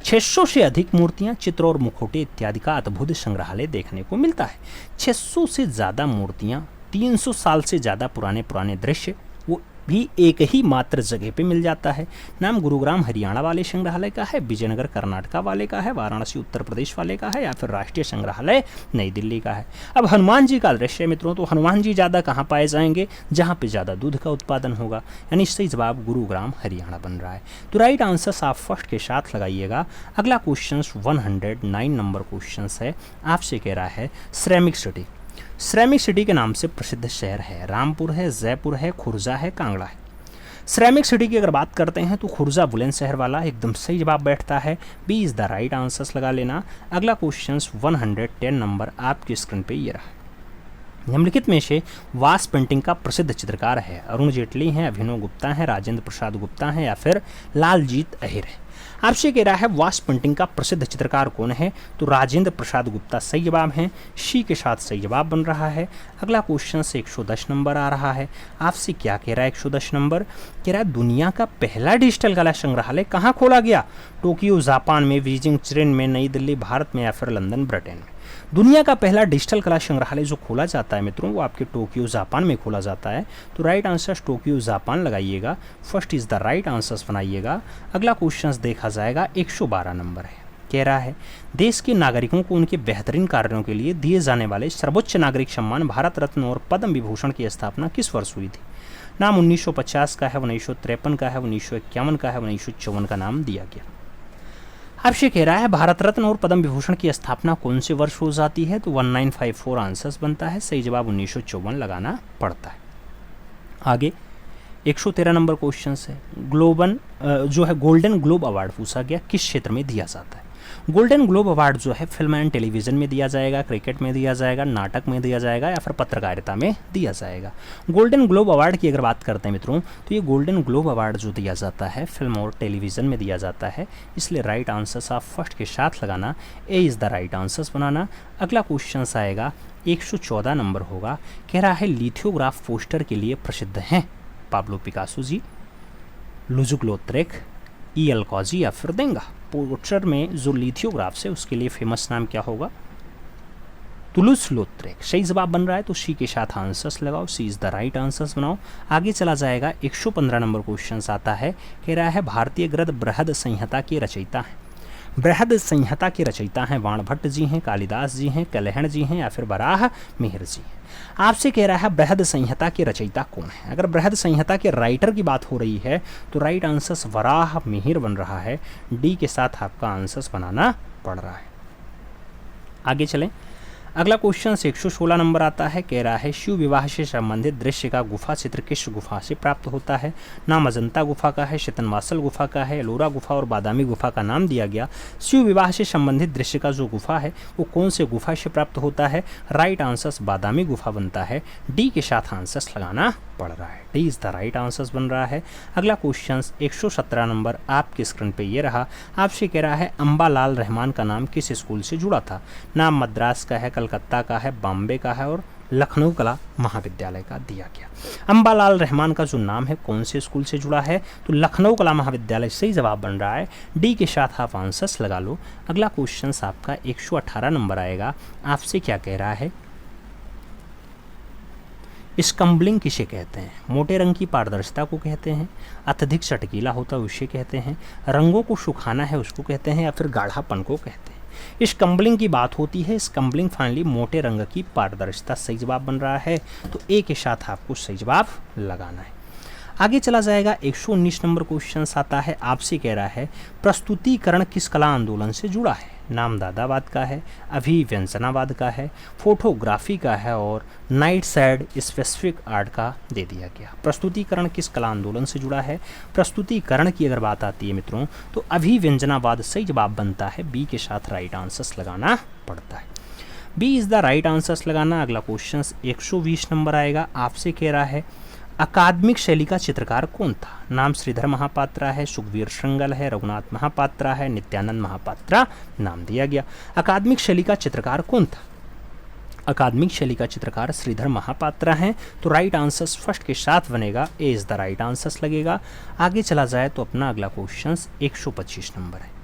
Speaker 1: 600 से अधिक मूर्तियां, चित्र और मुखौटे इत्यादि का अद्भुत संग्रहालय देखने को मिलता है। 600 से ज़्यादा मूर्तियां, 300 साल से ज़्यादा पुराने पुराने दृश्य, वो भी एक ही मात्र जगह पे मिल जाता है। नाम गुरुग्राम हरियाणा वाले संग्रहालय का है, विजयनगर कर्नाटका वाले का है, वाराणसी उत्तर प्रदेश वाले का है, या फिर राष्ट्रीय संग्रहालय नई दिल्ली का है। अब हनुमान जी का दृश्य मित्रों, तो हनुमान जी ज़्यादा कहाँ पाए जाएंगे? जहाँ पे ज़्यादा दूध का उत्पादन होगा, यानी सही जवाब गुरुग्राम हरियाणा बन रहा है। तो राइट आंसर आप फर्स्ट के साथ लगाइएगा। अगला क्वेश्चन 109 नंबर क्वेश्चन है, आपसे कह रहा है श्रमिक सिटी। श्रमिक सिटी के नाम से प्रसिद्ध शहर है, रामपुर है, जयपुर है, खुर्जा है, कांगड़ा है। श्रमिक सिटी की अगर बात करते हैं तो खुर्जा बुलंदशहर वाला एकदम सही जवाब बैठता है, B is the right answers लगा लेना। अगला क्वेश्चन 110 नंबर आपकी स्क्रीन पे ये रहा। निम्नलिखित में से वास पेंटिंग का प्रसिद्ध चित्रकार है, अरुण जेटली हैं, अभिनव गुप्ता हैं, राजेंद्र प्रसाद गुप्ता हैं, या फिर लालजीत अहिर है। आपसे कह रहा है वास पेंटिंग का प्रसिद्ध चित्रकार कौन है? तो राजेंद्र प्रसाद गुप्ता सही जवाब हैं, शी के साथ सही जवाब बन रहा है। अगला क्वेश्चन से 110 नंबर आ रहा है, आपसे क्या कह रहा है? 110 नंबर कह रहा है दुनिया का पहला डिजिटल कला संग्रहालय कहाँ खोला गया? टोक्यो जापान में, बीजिंग चीन में, नई दिल्ली भारत में, या फिर लंदन ब्रिटेन में। दुनिया का पहला डिजिटल कला संग्रहालय जो खोला जाता है मित्रों, वो आपके टोक्यो जापान में खोला जाता है। तो राइट आंसर टोक्यो जापान लगाइएगा, first is the right answers बनाइएगा। अगला क्वेश्चन देखा जाएगा 112 नंबर है, कह रहा है देश के नागरिकों को उनके बेहतरीन कार्यों के लिए दिए जाने वाले सर्वोच्च नागरिक सम्मान भारत रत्न और पद्म विभूषण की स्थापना किस वर्ष हुई थी? नाम 1950 का है, 1953 का है, 1951 का है, 1954 का नाम दिया गया। आपसे कह रहा है भारत रत्न और पद्म विभूषण की स्थापना कौन से वर्ष हो जाती है? तो 1954 आंसर्स बनता है, सही जवाब 1954 लगाना पड़ता है। आगे 113 नंबर क्वेश्चन है, जो है गोल्डन ग्लोब अवार्ड पूछा गया, किस क्षेत्र में दिया जाता है? गोल्डन ग्लोब अवार्ड जो है फिल्म एंड टेलीविज़न में दिया जाएगा, क्रिकेट में दिया जाएगा, नाटक में दिया जाएगा, या फिर पत्रकारिता में दिया जाएगा। गोल्डन ग्लोब अवार्ड की अगर बात करते हैं मित्रों, तो ये गोल्डन ग्लोब अवार्ड जो दिया जाता है फिल्म और टेलीविज़न में दिया जाता है, इसलिए राइट आंसर्स आप फर्स्ट के साथ लगाना, A is the right answers बनाना। अगला क्वेश्चन आएगा 114 नंबर होगा, कह रहा है लिथोग्राफ पोस्टर के लिए प्रसिद्ध हैं पाब्लो पिकासो जी, लुजुक लोत्रेक, ई एल कॉजी, या फिर देंगा। पोस्टर में जो लिथोग्राफ्स है उसके लिए फेमस नाम क्या होगा? तुलुस लोत्रेक सही जवाब बन रहा है, तो सी के साथ आंसर्स लगाओ, सी इज द राइट आंसर्स बनाओ। आगे चला जाएगा 115 नंबर क्वेश्चन आता है, कह रहा है भारतीय गद्य बृहद संहिता के रचयिता हैं। बृहद संहिता के रचयिता हैं वाणभट्ट जी हैं, कालिदास जी हैं, कलहण जी हैं, या फिर वराह मिहिर जी हैं। आपसे कह रहा है बृहद संहिता के रचयिता कौन है? अगर बृहद संहिता के राइटर की बात हो रही है तो राइट आंसर्स वराह मिहिर बन रहा है, डी के साथ आपका आंसर्स बनाना पड़ रहा है। आगे चलें, अगला क्वेश्चन 116 नंबर आता है, कह रहा है शिव विवाह से संबंधित दृश्य का गुफा चित्र किस गुफा से प्राप्त होता है? नाम अजंता गुफा का है, शितनवासल गुफा का है, एलोरा गुफा और बादामी गुफा का नाम दिया गया। शिव विवाह से संबंधित दृश्य का जो गुफा है वो कौन से गुफा से प्राप्त होता है? राइट आंसर्स बादामी गुफा बनता है, डी के साथ आंसर्स लगाना पड़ रहा है, D is the right answers बन रहा है। अगला क्वेश्चन 117 नंबर आपके स्क्रीन पे ये रहा, आपसे कह रहा है अंबालाल रहमान का नाम किस स्कूल से जुड़ा था? नाम मद्रास का है, कलकत्ता का है, बॉम्बे का है, और लखनऊ कला महाविद्यालय का दिया गया। अंबालाल रहमान का जो नाम है कौन से स्कूल से जुड़ा है? तो लखनऊ कला महाविद्यालय सही जवाब बन रहा है, डी के साथ आप आंसर्स लगा लो। अगला क्वेश्चन आपका 118 नंबर आएगा, आपसे क्या कह रहा है स्कम्बलिंग किसे कहते हैं? मोटे रंग की पारदर्शिता को कहते हैं, अत्यधिक चटकीला होता है उसे कहते हैं, रंगों को सुखाना है उसको कहते हैं, या फिर गाढ़ापन को कहते हैं। स्कम्बलिंग की बात होती है, स्कम्बलिंग फाइनली मोटे रंग की पारदर्शिता सही जवाब बन रहा है, तो ए के साथ आपको सही जवाब लगाना है। आगे चला जाएगा 119 नंबर क्वेश्चन आता है, आपसे कह रहा है प्रस्तुतिकरण किस कला आंदोलन से जुड़ा है? नाम दादावाद का है, अभिव्यंजनावाद का है, फोटोग्राफी का है, और नाइट साइड स्पेसिफिक आर्ट का दे दिया गया। प्रस्तुतिकरण किस कला आंदोलन से जुड़ा है? प्रस्तुतिकरण की अगर बात आती है मित्रों तो अभिव्यंजनावाद सही जवाब बनता है, बी के साथ राइट आंसर्स लगाना पड़ता है, B is the right answers लगाना। अगला क्वेश्चन 120 नंबर आएगा, आपसे कह रहा है अकादमिक शैली का चित्रकार कौन था? नाम श्रीधर महापात्रा है, सुखवीर श्रृंगल है, रघुनाथ महापात्रा है, नित्यानंद महापात्रा नाम दिया गया। अकादमिक शैली का चित्रकार कौन था? अकादमिक शैली का चित्रकार श्रीधर महापात्रा हैं। तो राइट आंसर्स फर्स्ट के साथ बनेगा, ए इज़ द राइट आंसर्स लगेगा। आगे चला जाए तो अपना अगला क्वेश्चन 125 नंबर है।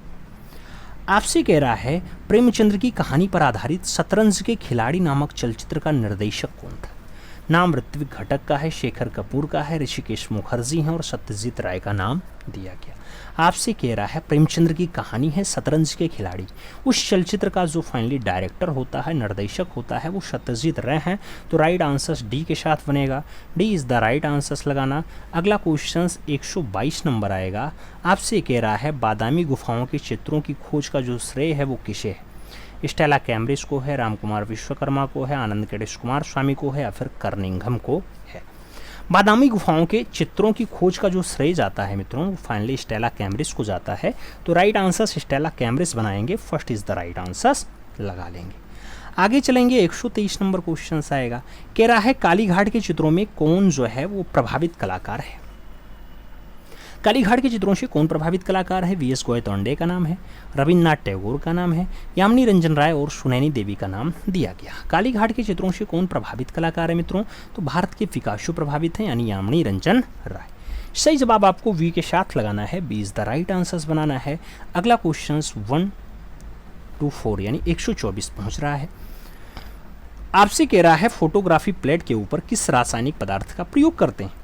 Speaker 1: आपसे कह रहा है प्रेमचंद्र की कहानी पर आधारित शतरंज के खिलाड़ी नामक चलचित्र का निर्देशक कौन था। नाम ऋत्विक घटक का है, शेखर कपूर का है, ऋषिकेश मुखर्जी हैं और सत्यजीत राय का नाम दिया गया। आपसे कह रहा है प्रेमचंद्र की कहानी है शतरंज के खिलाड़ी, उस चलचित्र का जो फाइनली डायरेक्टर होता है, निर्देशक होता है, वो सत्यजीत राय हैं। तो राइट आंसर्स डी के साथ बनेगा, D is the right answers लगाना। अगला क्वेश्चन 122 नंबर आएगा। आपसे कह रहा है बादामी गुफाओं के चित्रों की खोज का जो श्रेय है वो किसे है। स्टेला कैम्ब्रिज को है, रामकुमार विश्वकर्मा को है, आनंद केडेश कुमार स्वामी को है या फिर कर्निंघम को है। बादामी गुफाओं के चित्रों की खोज का जो श्रेय जाता है मित्रों वो फाइनली स्टेला कैम्ब्रिज को जाता है। तो राइट आंसर्स स्टेला कैम्ब्रिज बनाएंगे, first is the right answers लगा लेंगे। आगे चलेंगे 123 नंबर क्वेश्चन आएगा। कह रहा है कालीघाट के चित्रों में कौन जो है वो प्रभावित कलाकार है। कालीघाट के चित्रों से कौन प्रभावित कलाकार है। वी.एस. गोयतोंडे का नाम है, रविन्द्रनाथ टैगोर का नाम है, यामिनी रंजन राय और सुनैनी देवी का नाम दिया गया। कालीघाट के चित्रों से कौन प्रभावित कलाकार है मित्रों, तो भारत के पिकासो प्रभावित हैं यानी यामिनी रंजन राय। सही जवाब आपको वी के साथ लगाना है, B is the right answers बनाना है। अगला क्वेश्चन 124 यानी 124 पहुंच रहा है। आपसे कह रहा है फोटोग्राफी प्लेट के ऊपर किस रासायनिक पदार्थ का प्रयोग करते हैं।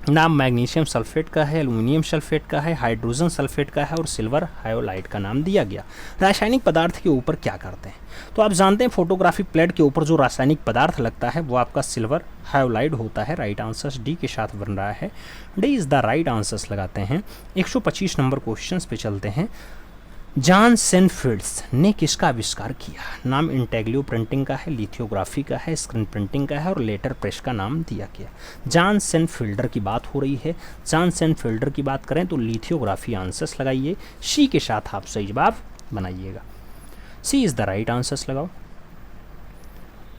Speaker 1: नाम मैग्नीशियम सल्फेट का है, एल्युमिनियम सल्फेट का है, हाइड्रोजन सल्फेट का है और सिल्वर हायोलाइट का नाम दिया गया। रासायनिक पदार्थ के ऊपर क्या करते हैं, तो आप जानते हैं फोटोग्राफी प्लेट के ऊपर जो रासायनिक पदार्थ लगता है वो आपका सिल्वर हायोलाइट होता है। राइट आंसर्स डी के साथ बन रहा है, D is the right answers लगाते हैं। 125 नंबर क्वेश्चन पे चलते हैं। जॉन सेनफील्ड्स ने किसका आविष्कार किया। नाम इंटेग्लियो प्रिंटिंग का है, लिथियोग्राफी का है, स्क्रीन प्रिंटिंग का है और लेटर प्रेस का नाम दिया गया। जॉन सेनफील्डर की बात हो रही है। जॉन सेनफील्डर की बात करें तो लिथियोग्राफी आंसर्स लगाइए, सी के साथ आप सही जवाब बनाइएगा, सी इज़ द राइट आंसर्स लगाओ।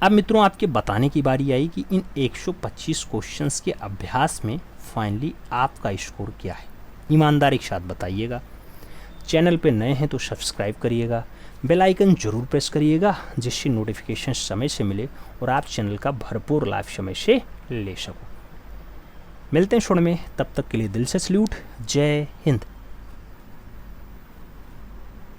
Speaker 1: अब मित्रों आपके बताने की बारी आई कि इन 125 क्वेश्चंस के अभ्यास में फाइनली आपका स्कोर क्या है। ईमानदारी के साथ बताइएगा। चैनल पे नए हैं तो सब्सक्राइब करिएगा, बेल आइकन जरूर प्रेस करिएगा जिससे नोटिफिकेशन समय से मिले और आप चैनल का भरपूर लाभ समय से ले सको। मिलते हैं शुरू में, तब तक के लिए दिल से सल्यूट। जय हिंद।